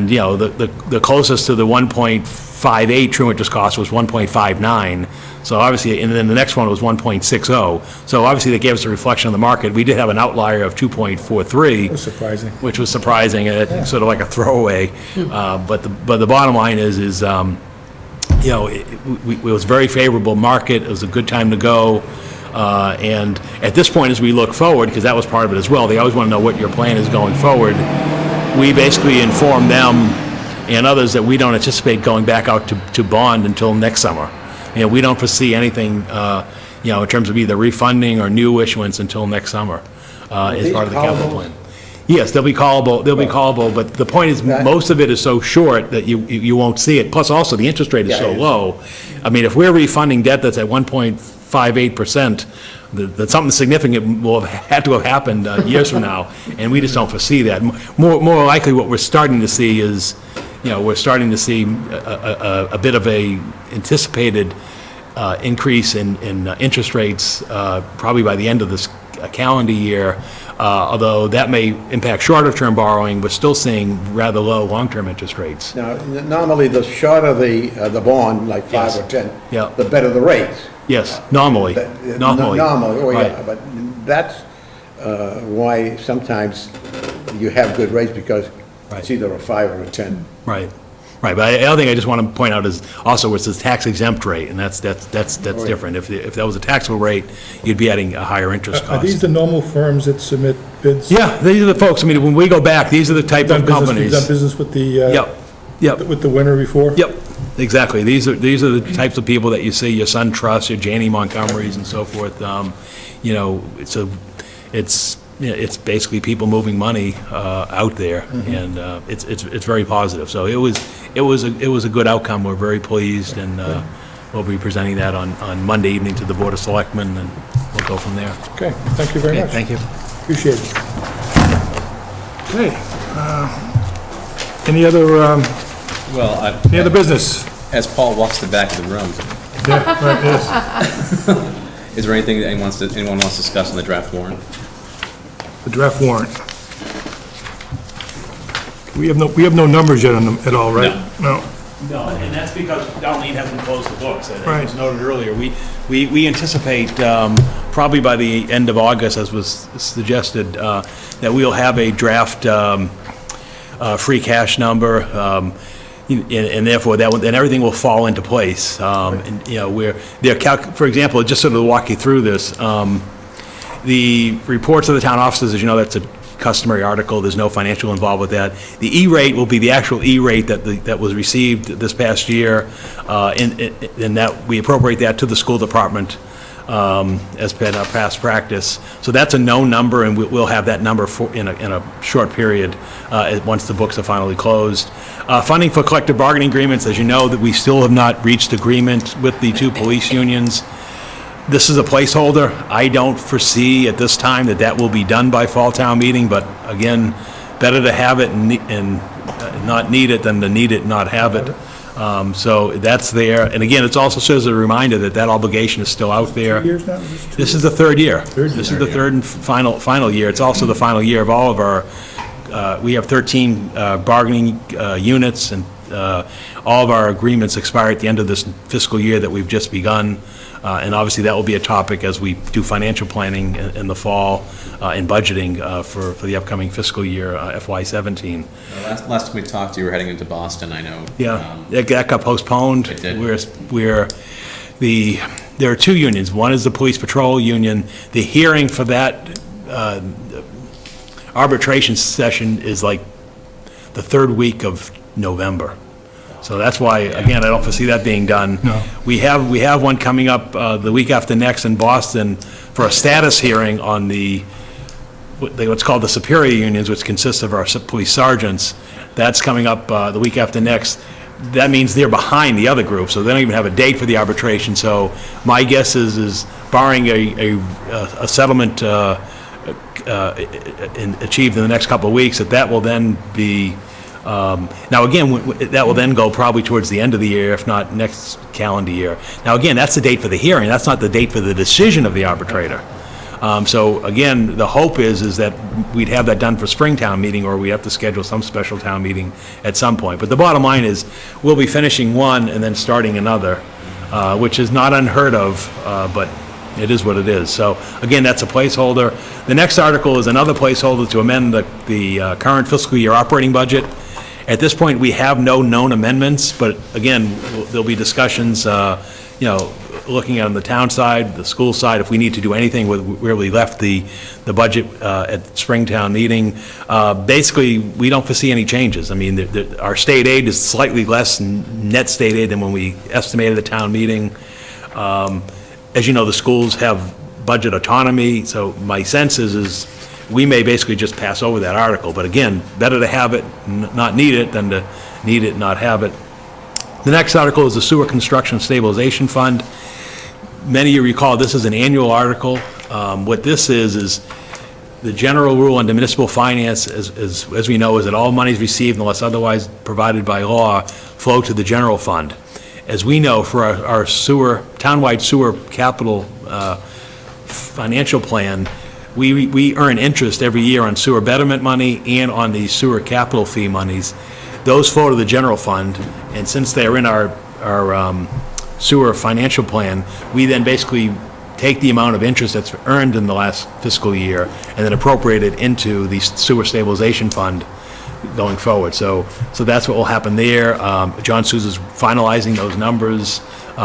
the closest to the 1.58 true interest cost was 1.59. So obviously, and then the next one was 1.60. So obviously, that gave us a reflection of the market. We did have an outlier of 2.43.
That's surprising.
Which was surprising, and sort of like a throwaway. But the bottom line is it was a very favorable market. It was a good time to go. And at this point, as we look forward, because that was part of it as well, they always want to know what your plan is going forward. We basically inform them and others that we don't anticipate going back out to bond until next summer. We don't foresee anything, in terms of either refunding or new issuance until next summer as part of the capital plan. Yes, they'll be callable, but the point is, most of it is so short that you won't see it. Plus, also, the interest rate is so low. I mean, if we're refunding debt that's at 1.58%, that something significant will have had to have happened years from now, and we just don't foresee that. More likely, what we're starting to see is, we're starting to see a bit of a anticipated increase in interest rates probably by the end of this calendar year, although that may impact shorter-term borrowing. We're still seeing rather low long-term interest rates.
Now, normally, the shorter the bond, like 5 or 10, the better the rates.
Yes, normally.
Normally,
Right.
But that's why sometimes you have good rates, because it's either a 5 or a 10.
Right. But the other thing I just want to point out is also it's a tax exempt rate, and that's different. If that was a taxable rate, you'd be adding a higher interest cost.
Are these the normal firms that submit bids?
Yeah, these are the folks. I mean, when we go back, these are the type of companies.
You've done business with the,
Yep.
with the winner before?
Yep, exactly. These are the types of people that you see, your SunTrust, your Janney Montgomerys and so forth. It's basically people moving money out there, and it's very positive. So it was a good outcome. We're very pleased, and we'll be presenting that on Monday evening to the Board of Selectmen, and we'll go from there.
Okay, thank you very much.
Thank you.
Appreciate it. Okay. Any other business?
As Paul walks to the back of the room,
Yeah, right, yes.
is there anything that anyone wants to discuss on the draft warrant?
The draft warrant. We have no numbers yet on them at all, right? No.
No, and that's because Darlene hasn't closed the books. As
Right.
was noted earlier, we anticipate probably by the end of August, as was suggested, that we'll have a draft free cash number, and therefore then everything will fall into place. For example, just sort of to walk you through this, the reports of the town offices, as you know, that's a customary article. There's no financial involved with that. The E-rate will be the actual E-rate that was received this past year, and that we appropriate that to the school department as per our past practice. So that's a known number, and we'll have that number in a short period once the books are finally closed. Funding for collective bargaining agreements, as you know, that we still have not reached agreement with the 2 police unions. This is a placeholder. I don't foresee at this time that will be done by fall town meeting, but again, better to have it and not need it than to need it and not have it. So that's there. And again, it also serves as a reminder that obligation is still out there.
2 years now?
This is the third year.
Third
This
year.
is the third and final year. It's also the final year of all of our, we have 13 bargaining units, and all of our agreements expire at the end of this fiscal year that we've just begun. And obviously, that will be a topic as we do financial planning in the fall and budgeting for the upcoming fiscal year, FY17.
Last time we talked, you were heading into Boston, I know.
Yeah, that got postponed.
It did.
The there are two unions. One is the police patrol union. The hearing for that arbitration session is like the third week of November. So that's why, again, I don't foresee that being done.
No.
We have one coming up the week after next in Boston for a status hearing on what's called the superior unions, which consists of our police sergeants. That's coming up the week after next. That means they're behind the other group, so they don't even have a date for the arbitration. So my guess is barring a settlement achieved in the next couple of weeks, that will then be, now again, that will then go probably towards the end of the year, if not next calendar year. Now again, that's the date for the hearing, that's not the date for the decision of the arbitrator. So again, the hope is that we'd have that done for Springtown meeting, or we have to schedule some special town meeting at some point. But the bottom line is, we'll be finishing one and then starting another, which is not unheard of, but it is what it is. So again, that's a placeholder. The next article is another placeholder to amend the current fiscal year operating budget. At this point, we have no known amendments, but again, there'll be discussions, looking on the town side, the school side, if we need to do anything with where we left the budget at Springtown meeting. Basically, we don't foresee any changes. I mean, our state aid is slightly less net state aid than when we estimated the town meeting. As you know, the schools have budget autonomy, so my sense is we may basically just pass over that article. But again, better to have it, not need it, than to need it, not have it. The next article is the Sewer Construction Stabilization Fund. Many of you recall this is an annual article. What this is the general rule under municipal finance, as we know, is that all monies received unless otherwise provided by law flow to the general fund. As we know, for our townwide sewer capital financial plan, we earn interest every year on sewer betterment money and on the sewer capital fee monies. Those flow to the general fund, and since they're in our sewer financial plan, we then basically take the amount of interest that's earned in the last fiscal year and then appropriate it into the sewer stabilization fund going forward. So that's what will happen there. John Sousa's finalizing those numbers.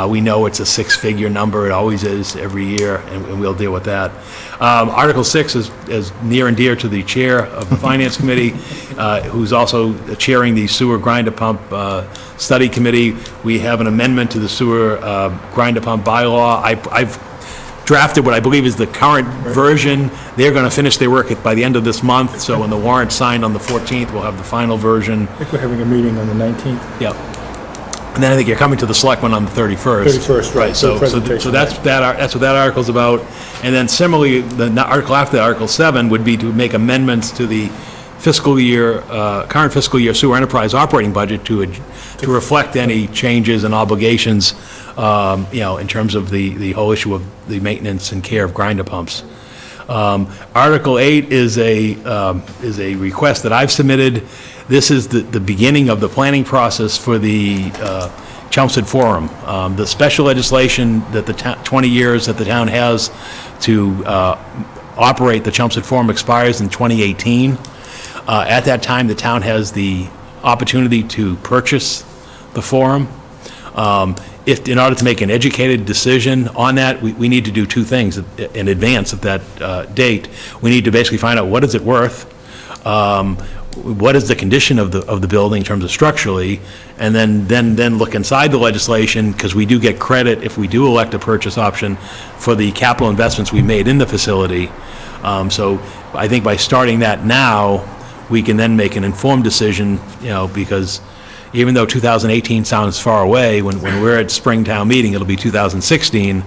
We know it's a six-figure number. It always is every year, and we'll deal with that. Article 6 is near and dear to the chair of the Finance Committee, who's also chairing the sewer grinder pump study committee. We have an amendment to the sewer grinder pump bylaw. I've drafted what I believe is the current version. They're going to finish their work by the end of this month, so when the warrant's signed on the 14th, we'll have the final version.
I think we're having a meeting on the 19th.
Yep. And then I think you're coming to the selectmen on the 31st.
31st, right.
So that's what that article's about. And then similarly, the article after that, Article 7, would be to make amendments to the fiscal year, current fiscal year sewer enterprise operating budget to reflect any changes and obligations, in terms of the whole issue of the maintenance and care of grinder pumps. Article 8 is a request that I've submitted. This is the beginning of the planning process for the Chelmsford Forum. The special legislation that 20 years that the town has to operate the Chelmsford Forum expires in 2018. At that time, the town has the opportunity to purchase the forum. If, in order to make an educated decision on that, we need to do two things in advance of that date. We need to basically find out what is it worth, what is the condition of the building in terms of structurally, and then look inside the legislation, because we do get credit if we do elect a purchase option for the capital investments we made in the facility. So I think by starting that now, we can then make an informed decision, because even though 2018 sounds far away, when we're at Springtown meeting, it'll be 2016,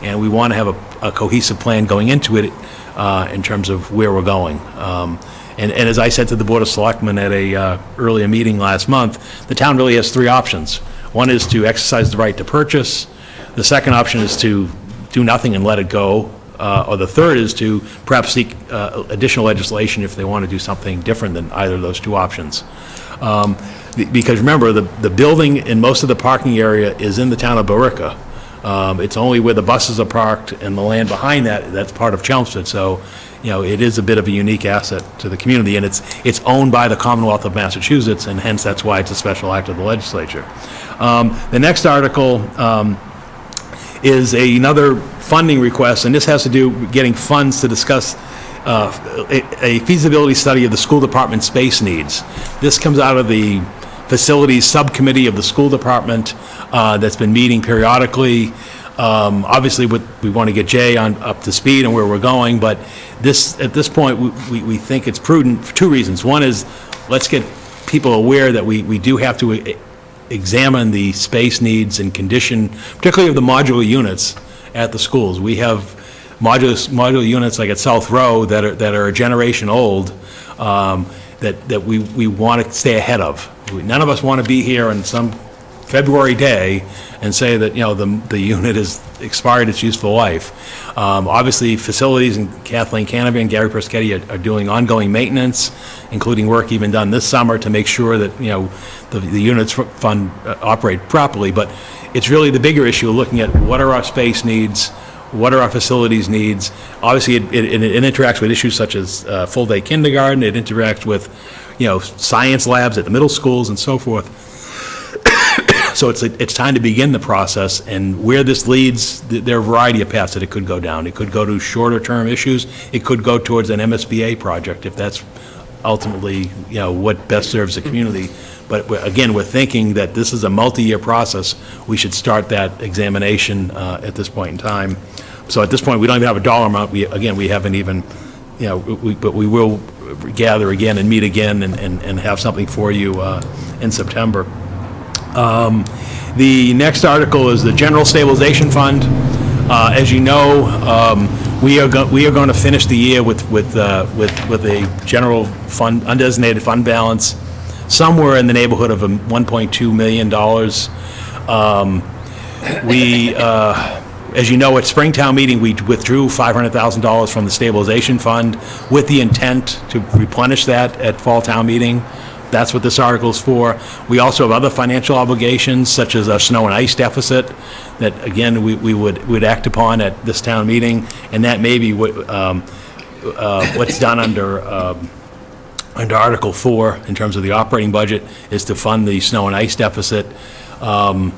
and we want to have a cohesive plan going into it in terms of where we're going. And as I said to the Board of Selectmen at a earlier meeting last month, the town really has three options. One is to exercise the right to purchase. The second option is to do nothing and let it go. Or the third is to perhaps seek additional legislation if they want to do something different than either of those two options. Because remember, the building and most of the parking area is in the town of Billerica. It's only where the buses are parked and the land behind that's part of Chelmsford. So, it is a bit of a unique asset to the community, and it's owned by the Commonwealth of Massachusetts, and hence that's why it's a special act of the legislature. The next article is another funding request, and this has to do with getting funds to discuss a feasibility study of the school department space needs. This comes out of the facilities subcommittee of the school department that's been meeting periodically. Obviously, we want to get Jay up to speed on where we're going, but at this point, we think it's prudent for two reasons. One is, let's get people aware that we do have to examine the space needs and condition, particularly of the modular units at the schools. We have modular units like at South Row that are a generation old, that we want to stay ahead of. None of us want to be here on some February day and say that, the unit has expired its useful life. Obviously, facilities, and Kathleen Canavy and Gary Perschetti are doing ongoing maintenance, including work even done this summer to make sure that, the units operate properly. But it's really the bigger issue, looking at what are our space needs, what are our facilities needs. Obviously, it interacts with issues such as full-day kindergarten. It interacts with, science labs at the middle schools and so forth. So it's time to begin the process, and where this leads, there are a variety of paths that it could go down. It could go to shorter-term issues. It could go towards an MSBA project, if that's ultimately, what best serves the community. But again, we're thinking that this is a multi-year process. We should start that examination at this point in time. So at this point, we don't even have a dollar amount. We haven't even, but we will gather again and meet again and have something for you in September. The next article is the General Stabilization Fund. As you know, we are going to finish the year with a general fund, undesignated fund balance somewhere in the neighborhood of $1.2 million. As you know, at Springtown meeting, we withdrew $500,000 from the stabilization fund with the intent to replenish that at Fall Town meeting. That's what this article is for. We also have other financial obligations, such as a snow and ice deficit, that, again, we would act upon at this town meeting, and that may be what's done under Article 4, in terms of the operating budget, is to fund the snow and ice deficit. So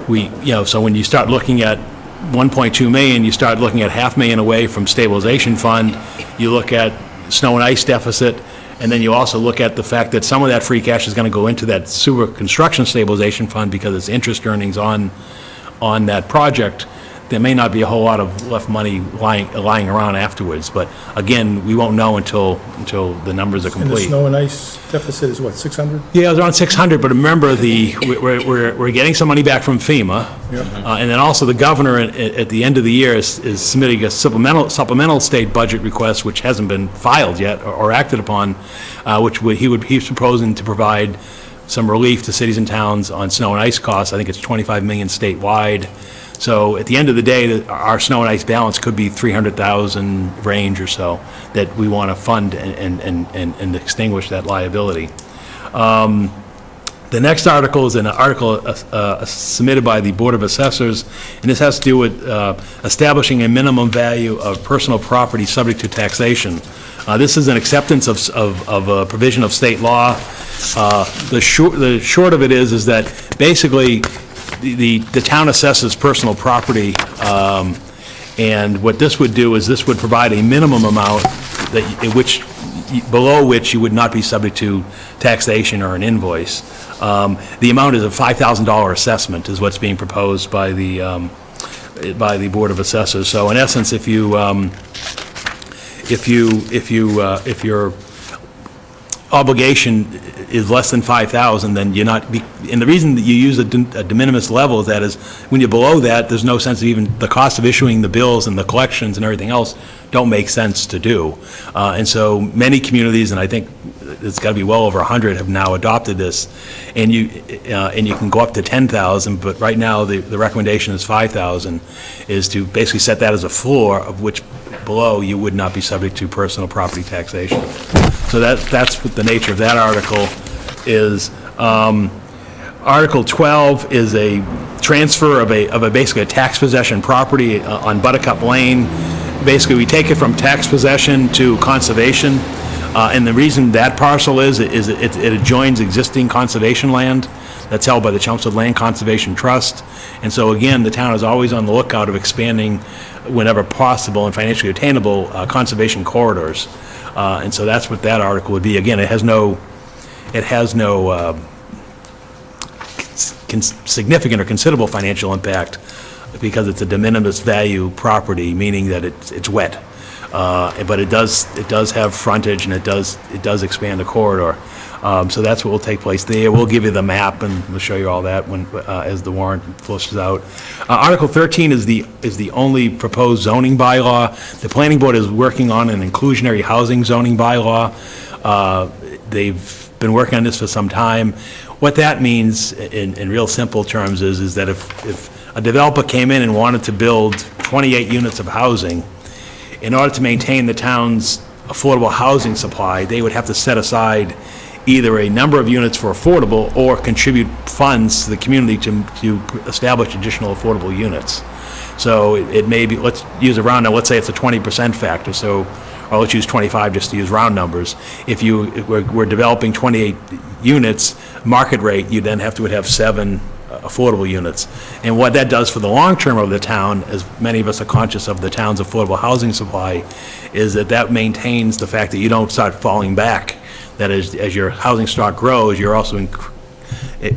when you start looking at 1.2 million, you start looking at $500,000 away from stabilization fund, you look at snow and ice deficit, and then you also look at the fact that some of that free cash is going to go into that sewer construction stabilization fund because it's interest earnings on that project. There may not be a whole lot of left money lying around afterwards, but again, we won't know until the numbers are
And the
complete.
snow and ice deficit is what, 600?
Yeah, it's around 600, but remember, we're getting some money back from FEMA.
Yep.
And then also the governor at the end of the year is submitting a supplemental state budget request, which hasn't been filed yet or acted upon, he's proposing to provide some relief to cities and towns on snow and ice costs. I think it's $25 million statewide. So at the end of the day, our snow and ice balance could be 300,000 range or so that we want to fund and extinguish that liability. The next article is an article submitted by the Board of Assessors, and this has to do with establishing a minimum value of personal property subject to taxation. This is an acceptance of a provision of state law. The short of it is that basically the town assesses personal property, and what this would do is this would provide a minimum amount below which you would not be subject to taxation or an invoice. The amount is a $5,000 assessment is what's being proposed by the Board of Assessors. So in essence, if your obligation is less than 5,000, then you're not, and the reason that you use a de minimis level is that is when you're below that, there's no sense of even the cost of issuing the bills and the collections and everything else don't make sense to do. And so many communities, and I think it's got to be well over 100, have now adopted this. And you can go up to 10,000, but right now the recommendation is 5,000, is to basically set that as a floor of which below you would not be subject to personal property taxation. So that's what the nature of that article is. Article 12 is a transfer of basically a tax possession property on Buttercup Lane. Basically, we take it from tax possession to conservation, and the reason that parcel is it adjoins existing conservation land. that's held by the Chelmsford Land Conservation Trust. And so again, the town is always on the lookout of expanding whenever possible and financially attainable conservation corridors. And so that's what that article would be. Again, it has no significant or considerable financial impact because it's a de minimis value property, meaning that it's wet. But it does have frontage, and it does expand the corridor. So that's what will take place there. We'll give you the map, and we'll show you all that when as the warrant flushes out. Article 13 is the only proposed zoning bylaw. The planning board is working on an inclusionary housing zoning bylaw. They've been working on this for some time. What that means, in real simple terms, is that if a developer came in and wanted to build 28 units of housing, in order to maintain the town's affordable housing supply, they would have to set aside either a number of units for affordable or contribute funds to the community to establish additional affordable units. So it may be, let's use a round number, let's say it's a 20% factor, so, or let's use 25 just to use round numbers. If we're developing 28 units, market rate, you then would have 7 affordable units. And what that does for the long term of the town, as many of us are conscious of the town's affordable housing supply, is that maintains the fact that you don't start falling back. That as your housing stock grows, you're also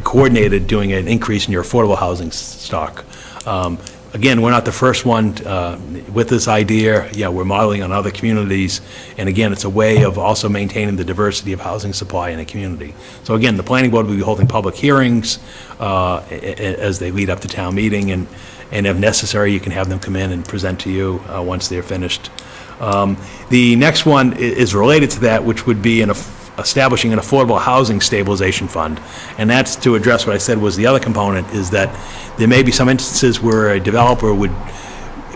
coordinated doing an increase in your affordable housing stock. Again, we're not the first one with this idea. Yeah, we're modeling on other communities. And again, it's a way of also maintaining the diversity of housing supply in a community. So again, the planning board will be holding public hearings as they lead up to town meeting. And if necessary, you can have them come in and present to you once they're finished. The next one is related to that, which would be establishing an affordable housing stabilization fund. And that's to address what I said was the other component, is that there may be some instances where a developer would,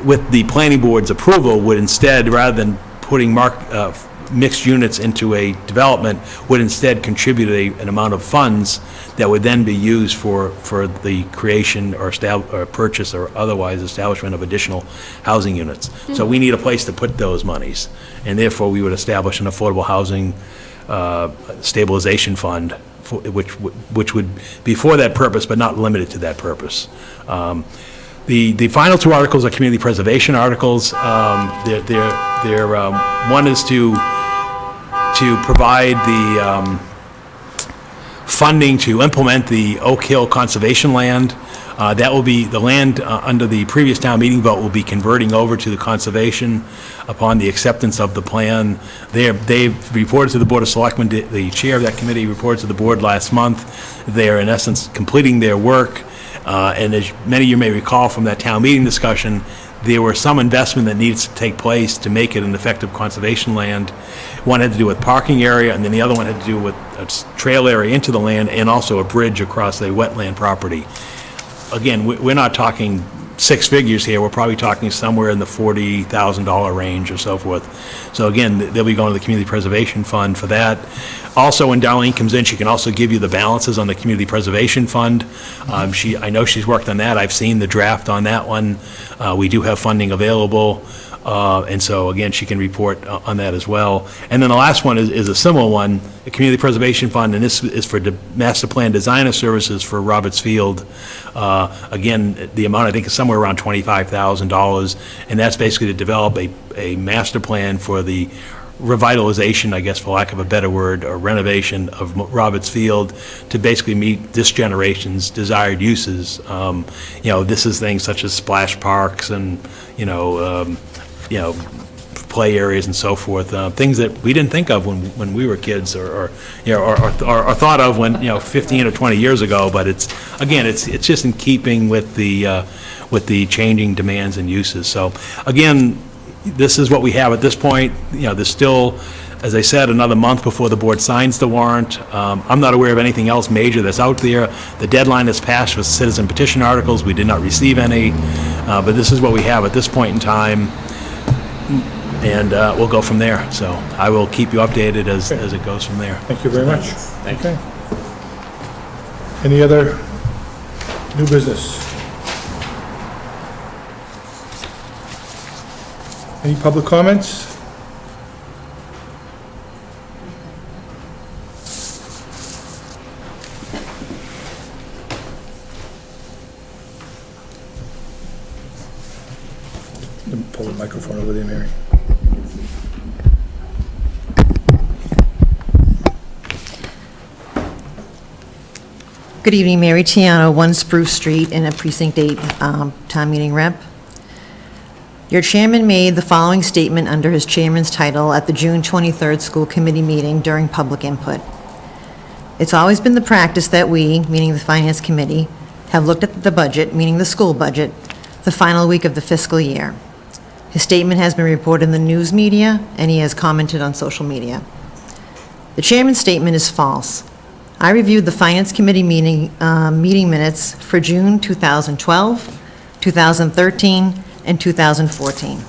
with the planning board's approval, would instead, rather than putting mixed units into a development, would instead contribute an amount of funds that would then be used for the creation or purchase or otherwise establishment of additional housing units. So we need a place to put those monies, and therefore we would establish an affordable housing stabilization fund, which would be for that purpose, but not limited to that purpose. The final 2 articles are community preservation articles. One is to provide the funding to implement the Oak Hill Conservation Land. That will be, the land under the previous town meeting vote will be converting over to the conservation upon the acceptance of the plan. They've reported to the Board of Selectmen, the chair of that committee reported to the board last month. They are in essence completing their work. And as many of you may recall from that town meeting discussion, there were some investment that needs to take place to make it an effective conservation land. One had to do with parking area, and then the other one had to do with a trail area into the land and also a bridge across the wetland property. Again, we're not talking 6 figures here. We're probably talking somewhere in the $40,000 range or so forth. So again, they'll be going to the Community Preservation Fund for that. Also, when Darlene comes in, she can also give you the balances on the Community Preservation Fund. I know she's worked on that. I've seen the draft on that one. We do have funding available. And so, again, she can report on that as well. And then the last one is a similar one, the Community Preservation Fund, and this is for Master Plan Designer Services for Roberts Field. Again, the amount, I think, is somewhere around $25,000, and that's basically to develop a master plan for the revitalization, I guess, for lack of a better word, or renovation of Roberts Field to basically meet this generation's desired uses. This is things such as splash parks and, play areas and so forth, things that we didn't think of when we were kids or thought of when, 15 or 20 years ago, but it's just in keeping with the changing demands and uses. So again, this is what we have at this point. There's still, as I said, another month before the board signs the warrant. I'm not aware of anything else major that's out there. The deadline has passed for citizen petition articles. We did not receive any, but this is what we have at this point in time, and we'll go from there. So I will keep you updated as it goes from there.
Thank you very much.
Thank you.
Okay. Any other new business? Any public comments? microphone over there, Mary.
Good evening, Mary Tiano, 1 Spruce Street, and a Precinct 8 town meeting rep. Your chairman made the following statement under his chairman's title at the June 23rd school committee meeting during public input. It's always been the practice that we, meaning the finance committee, have looked at the budget, meaning the school budget, the final week of the fiscal year. His statement has been reported in the news media, and he has commented on social media. The chairman's statement is false. I reviewed the Finance Committee meeting minutes for June 2012, 2013, and 2014.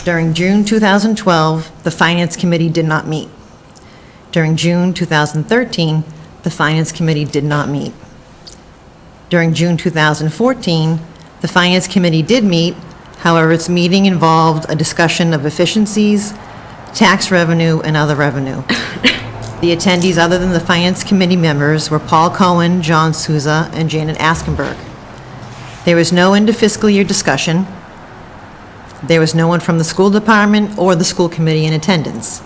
During June 2012, the Finance Committee did not meet. During June 2013, the Finance Committee did not meet. During June 2014, the Finance Committee did meet, however, its meeting involved a discussion of efficiencies, tax revenue, and other revenue. The attendees other than the Finance Committee members were Paul Cohen, John Souza, and Janet Askenberg. There was no end of fiscal year discussion. There was no one from the school department or the school committee in attendance.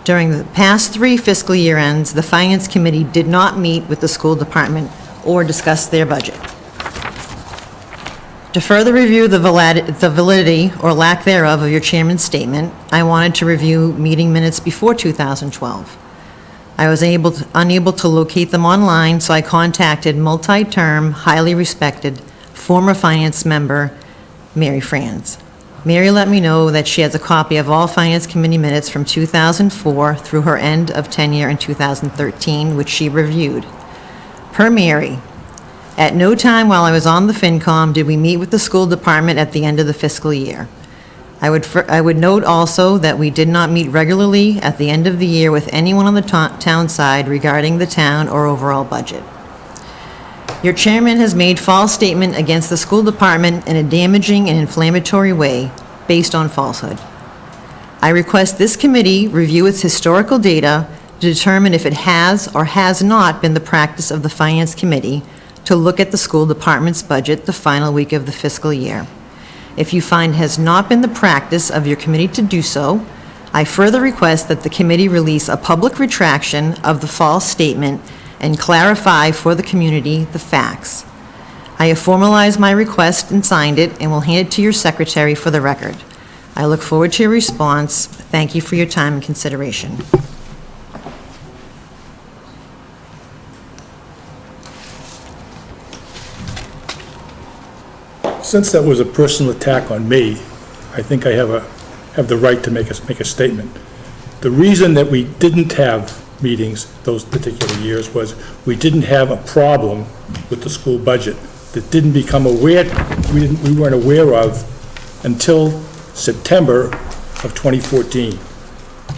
During the past 3 fiscal year ends, the Finance Committee did not meet with the school department or discuss their budget. To further review the validity or lack thereof of your chairman's statement, I wanted to review meeting minutes before 2012. I was unable to locate them online, so I contacted multi-term, highly respected former finance member, Mary Franz. Mary let me know that she has a copy of all Finance Committee minutes from 2004 through her end of tenure in 2013, which she reviewed. Per Mary, at no time while I was on the FinCom did we meet with the school department at the end of the fiscal year. I would note also that we did not meet regularly at the end of the year with anyone on the town side regarding the town or overall budget. Your chairman has made false statement against the school department in a damaging and inflammatory way based on falsehood. I request this committee review its historical data to determine if it has or has not been the practice of the Finance Committee to look at the school department's budget the final week of the fiscal year. If you find has not been the practice of your committee to do so, I further request that the committee release a public retraction of the false statement and clarify for the community the facts. I have formalized my request and signed it and will hand it to your secretary for the record. I look forward to your response. Thank you for your time and consideration.
Since that was a personal attack on me, I think I have the right to make a statement. The reason that we didn't have meetings those particular years was we didn't have a problem with the school budget that didn't become aware, we weren't aware of until September of 2014.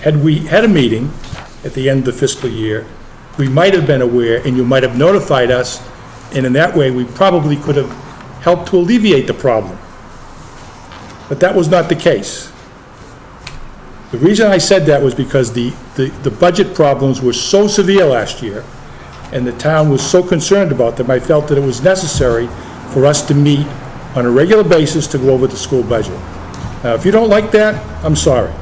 Had we had a meeting at the end of the fiscal year, we might have been aware and you might have notified us, and in that way we probably could have helped to alleviate the problem. But that was not the case. The reason I said that was because the budget problems were so severe last year, and the town was so concerned about them, I felt that it was necessary for us to meet on a regular basis to go over the school budget. Now, if you don't like that, I'm sorry.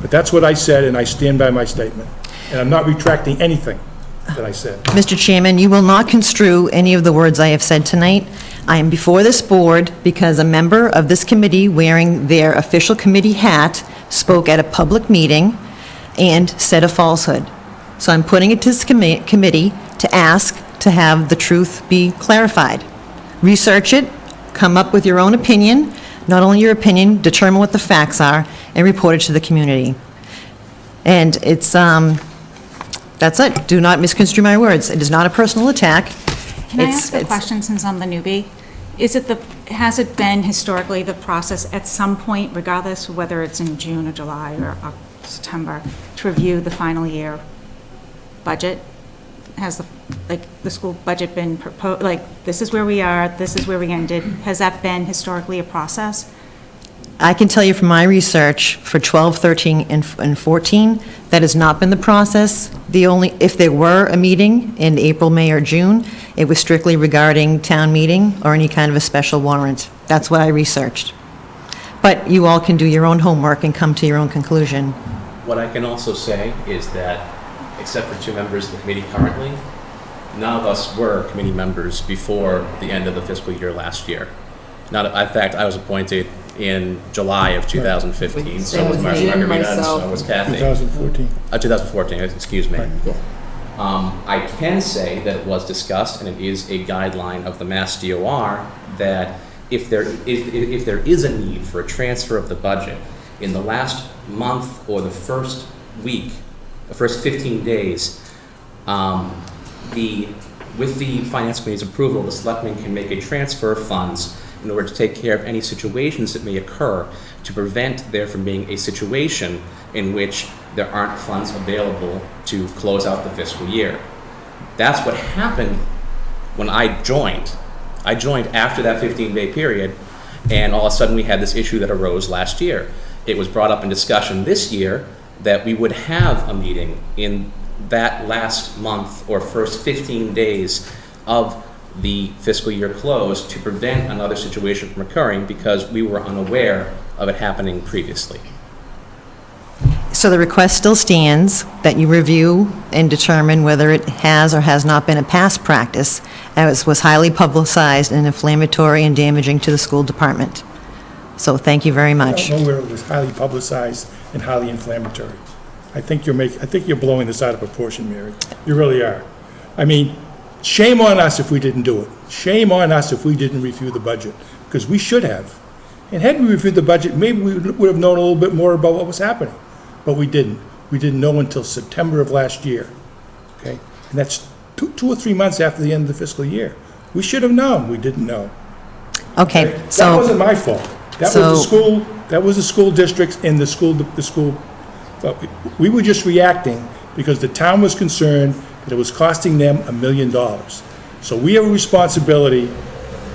But that's what I said, and I stand by my statement. And I'm not retracting anything that I said.
Mr. Chairman, you will not construe any of the words I have said tonight. I am before this board because a member of this committee wearing their official committee hat spoke at a public meeting and said a falsehood. So I'm putting it to this committee to ask to have the truth be clarified. Research it, come up with your own opinion, not only your opinion, determine what the facts are, and report it to the community. And it's, that's it. Do not misconstrue my words. It is not a personal attack.
Can I ask a question since I'm the newbie? Has it been historically the process at some point, regardless of whether it's in June or July or September, to review the final year budget? Has the school budget been proposed, this is where we are, this is where we ended? Has that been historically a process?
I can tell you from my research for 12, 13, and 14, that has not been the process. If there were a meeting in April, May, or June, it was strictly regarding town meeting or any kind of a special warrant. That's what I researched. But you all can do your own homework and come to your own conclusion.
What I can also say is that, except for 2 members of the committee currently, none of us were committee members before the end of the fiscal year last year. In fact, I was appointed in July of 2015, so was
Jim,
Margarita, and
myself.
so was Kathy.
2014.
2014, excuse me.
Right.
I can say that it was discussed, and it is a guideline of the Mass DOR, that if there is a need for a transfer of the budget, in the last month or the first week, the first 15 days, with the Finance Committee's approval, the Selectmen can make a transfer of funds in order to take care of any situations that may occur, to prevent there from being a situation in which there aren't funds available to close out the fiscal year. That's what happened when I joined. I joined after that 15-day period, and all of a sudden we had this issue that arose last year. It was brought up in discussion this year that we would have a meeting in that last month or first 15 days of the fiscal year close to prevent another situation from occurring, because we were unaware of it happening previously.
So the request still stands that you review and determine whether it has or has not been a past practice, as was highly publicized and inflammatory and damaging to the school department. So thank you very
I
much.
don't know where it was highly publicized and highly inflammatory. I think you're blowing this out of proportion, Mary. You really are. I mean, shame on us if we didn't do it. Shame on us if we didn't review the budget, because we should have. And had we reviewed the budget, maybe we would have known a little bit more about what was happening. But we didn't. We didn't know until September of last year, okay? And that's two or 3 months after the end of the fiscal year. We should have known. We didn't know.
Okay,
That
so,
wasn't my fault. That was the school districts and the school. We were just reacting because the town was concerned that it was costing them $1 million. So we have a responsibility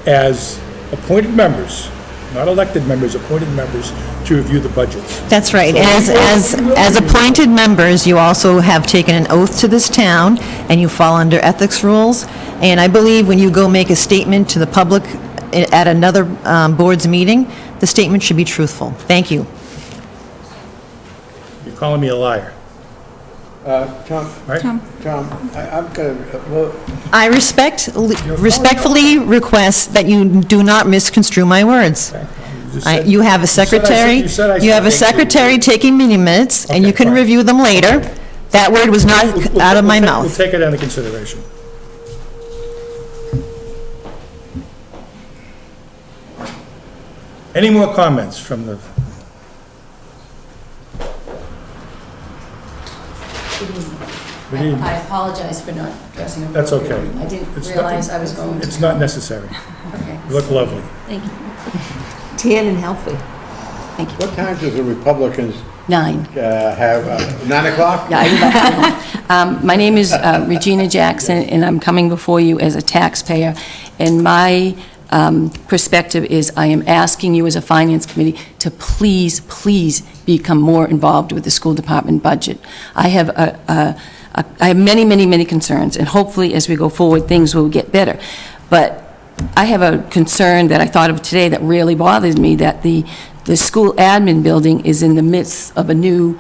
as appointed members, not elected members, appointed members, to review the budgets.
that's right. As appointed members, you also have taken an oath to this town, and you fall under ethics rules. And I believe when you go make a statement to the public at another board's meeting, the statement should be truthful. Thank you.
You're calling me a liar,
Tom,
right?
Tom?
I'm gonna, well,
I respectfully request that you do not misconstrue my words.
You just said-
You have a
you said I said-
secretary,
you said I
you have a
said-
secretary taking meeting minutes, and you
Okay,
can
fine.
review them later. That word was not
We'll
out of my
We'll
mouth.
take it under consideration. Any more comments from the, good evening.
I apologize for not dressing up.
That's okay.
I didn't
It's not-
realize I was going to.
It's not necessary.
Okay,
You look lovely.
thank you.
Tan and healthy.
what time does the Republicans
9.
have, 9 o'clock?
My name is Regina Jackson, and I'm coming before you as a taxpayer. And my perspective is I am asking you as a finance committee to please, please become more involved with the school department budget. I have I have many, many, many concerns, and hopefully as we go forward, things will get better. But I have a concern that I thought of today that really bothers me, that the school admin building is in the midst of a new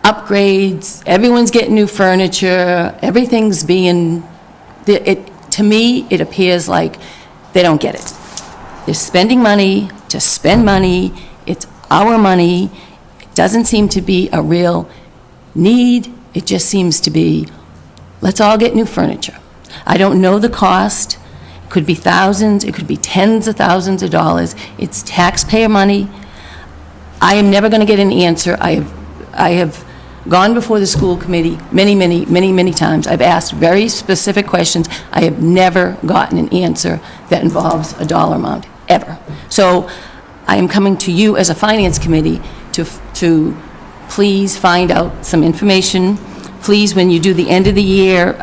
upgrades, everyone's getting new furniture, everything's being, to me, it appears like they don't get it. They're spending money to spend money, it's our money, it doesn't seem to be a real need, it just seems to be, let's all get new furniture. I don't know the cost, it could be thousands, it could be tens of thousands of dollars, it's taxpayer money. I am never going to get an answer. I have gone before the school committee many, many, many, many times. I've asked very specific questions. I have never gotten an answer that involves a dollar amount, ever. So I am coming to you as a finance committee to please find out some information. Please, when you do the end of the year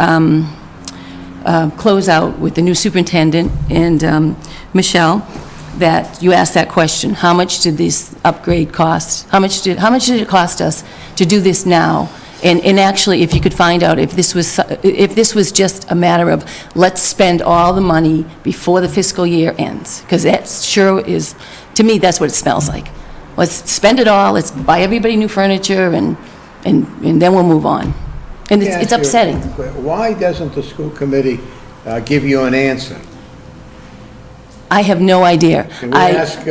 closeout with the new superintendent and Michelle, that you ask that question, how much did this upgrade cost? How much did it cost us to do this now? And actually, if you could find out if this was just a matter of, let's spend all the money before the fiscal year ends, because that sure is, to me, that's what it smells like. let's spend it all, let's buy everybody new furniture, and then we'll move on. And it's upsetting.
Why doesn't the school committee give you an answer?
I have no idea.
Can we ask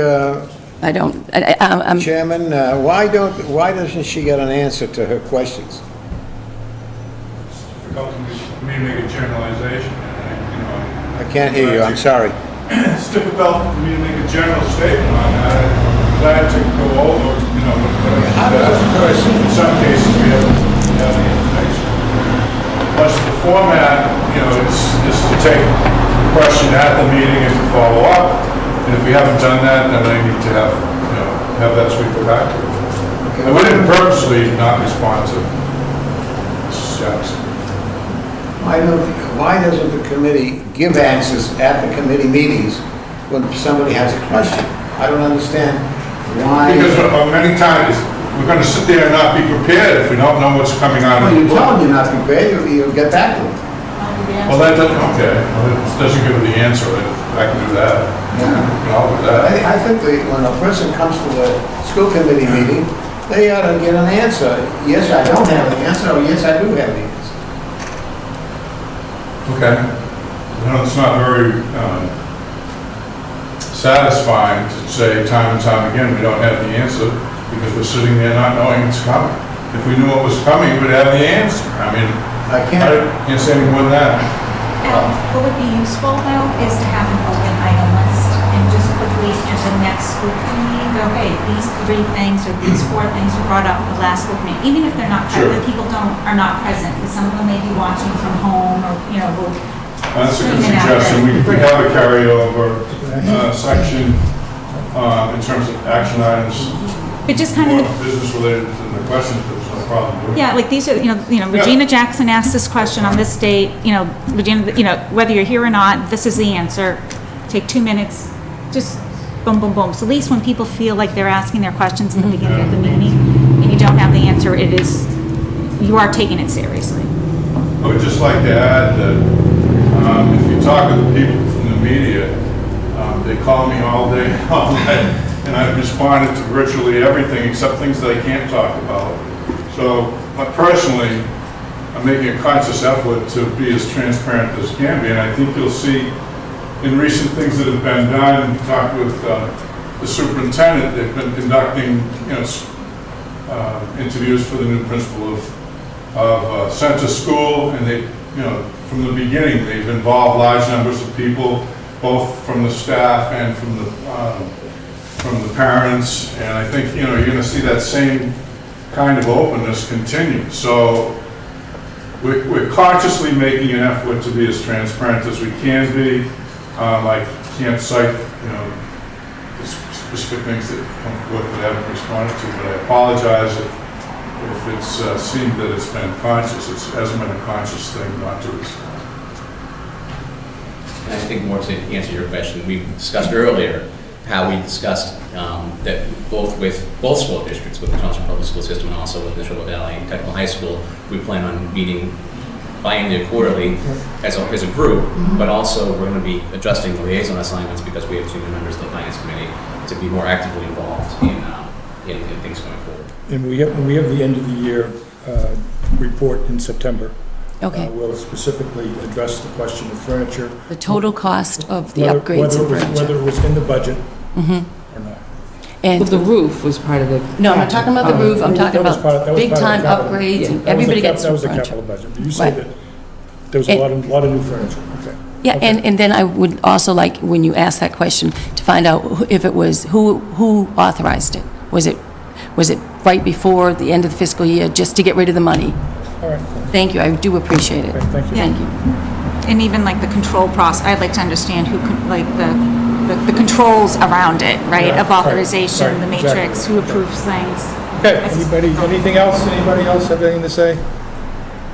I don't, I'm...
Chairman, why doesn't she get an answer to her questions?
It's difficult for me to make a generalization,
I can't hear you, I'm sorry.
It's difficult for me to make a general statement on that. I'm glad to go over,
How does a person...
in some cases, we have the information. Plus, the format, is to take the question at the meeting and to follow up. And if we haven't done that, then I need to have that sweeper back to it. And we didn't purposely not respond to Mrs. Jackson.
Why doesn't the committee give answers at the committee meetings when somebody has a question? I don't understand why...
Because many times, we're going to sit there and not be prepared if we don't know what's coming out of
Well,
the
you
book.
tell them you're not prepared, you'll get back to them.
Well, that doesn't, okay, well, it doesn't give her the answer, I can do that. I'll do that.
I think when a person comes to the school committee meeting, they ought to get an answer. Yes, I don't have the answer, or yes, I do have the answer.
Okay. It's not very satisfying to say time and time again, we don't have the answer, because we're sitting there not knowing it's coming. If we knew what was coming, we'd have the answer. I mean,
I can't
say any more than that.
What would be useful, though, is to have an open item list and just quickly at the next school committee go, hey, these 3 things or these 4 things were brought up at the last school committee, even if they're not,
Sure.
the people are not present, because some of them may be watching from home or, will.
That's a good suggestion. We have a carryover section in terms of action items.
But just kind of.
Business related to the questions, but there's no problem doing it.
Yeah, like these are, Regina Jackson asked this question on this date, Regina, whether you're here or not, this is the answer. Take 2 minutes, just boom, boom, boom. So at least when people feel like they're asking their questions in the beginning of the meeting, and you don't have the answer, you are taking it seriously.
I would just like to add that if you talk to the people from the media, they call me all day, all night, and I've responded to virtually everything except things that I can't talk about. So, personally, I'm making a conscious effort to be as transparent as can be, and I think you'll see in recent things that have been done, talked with the superintendent, they've been conducting, interviews for the new principal of Center School, and they, from the beginning, they've involved large numbers of people, both from the staff and from the parents, and I think, you're going to see that same kind of openness continue. So we're consciously making an effort to be as transparent as we can be. I can't cite, the specific things that come forth that I haven't responded to, but I apologize if it's seemed that it's been conscious. It hasn't been a conscious thing not to respond.
And I think more to answer your question, we discussed earlier how we discussed that both school districts, with the Chelmsford Public School System and also with the Sherwood Valley Technical High School, we plan on meeting biannually, quarterly as a group, but also we're going to be adjusting the liaison assignments because we have 2 new members of the Finance Committee to be more actively involved in things going forward.
And we have the end of the year report in September.
Okay.
We'll specifically address the question of furniture.
The total cost of the upgrades and furniture.
Whether it was in the budget or not.
And
Well, the roof was part of the...
no, I'm not talking about the roof, I'm talking
That was part of-
about
that was part of
big-time
the capital.
upgrades, and
That was
everybody
the
gets
That was the
furniture.
capital budget. But you said
Right.
that there was a lot of new furniture. Okay.
Yeah,
Okay.
and then I would also like, when you ask that question, to find out if it was, who authorized it? Was it right before the end of the fiscal year, just to get rid of the money?
All right. Cool.
Thank you, I do appreciate it.
Okay, thank you.
Thank you.
And even like the control process, I'd like to understand the controls around it, right?
Yeah,
Of authorization,
right,
the
exactly.
matrix, who approves things.
Okay, anything else? Anybody else have anything to say?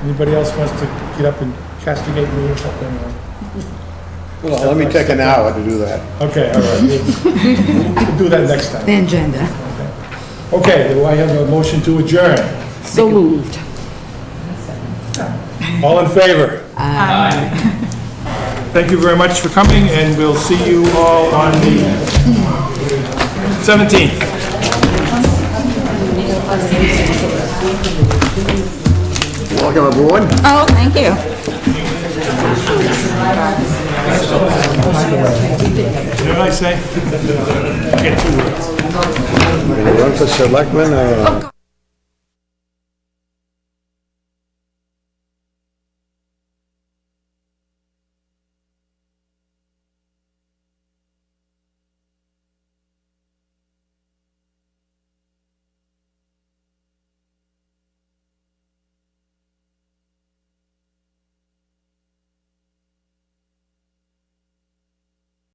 Anybody else wants to get up and castigate me or something?
Well, let me take an hour to do that.
Okay, all right. We'll do that next time.
The agenda.
Okay, do I have a motion to adjourn?
So moved.
All in favor? Thank you very much for coming, and we'll see you all on the 17th.
Welcome aboard.
Oh, thank you.
What did I say? Get 2 words.
Gonna run for selectman or?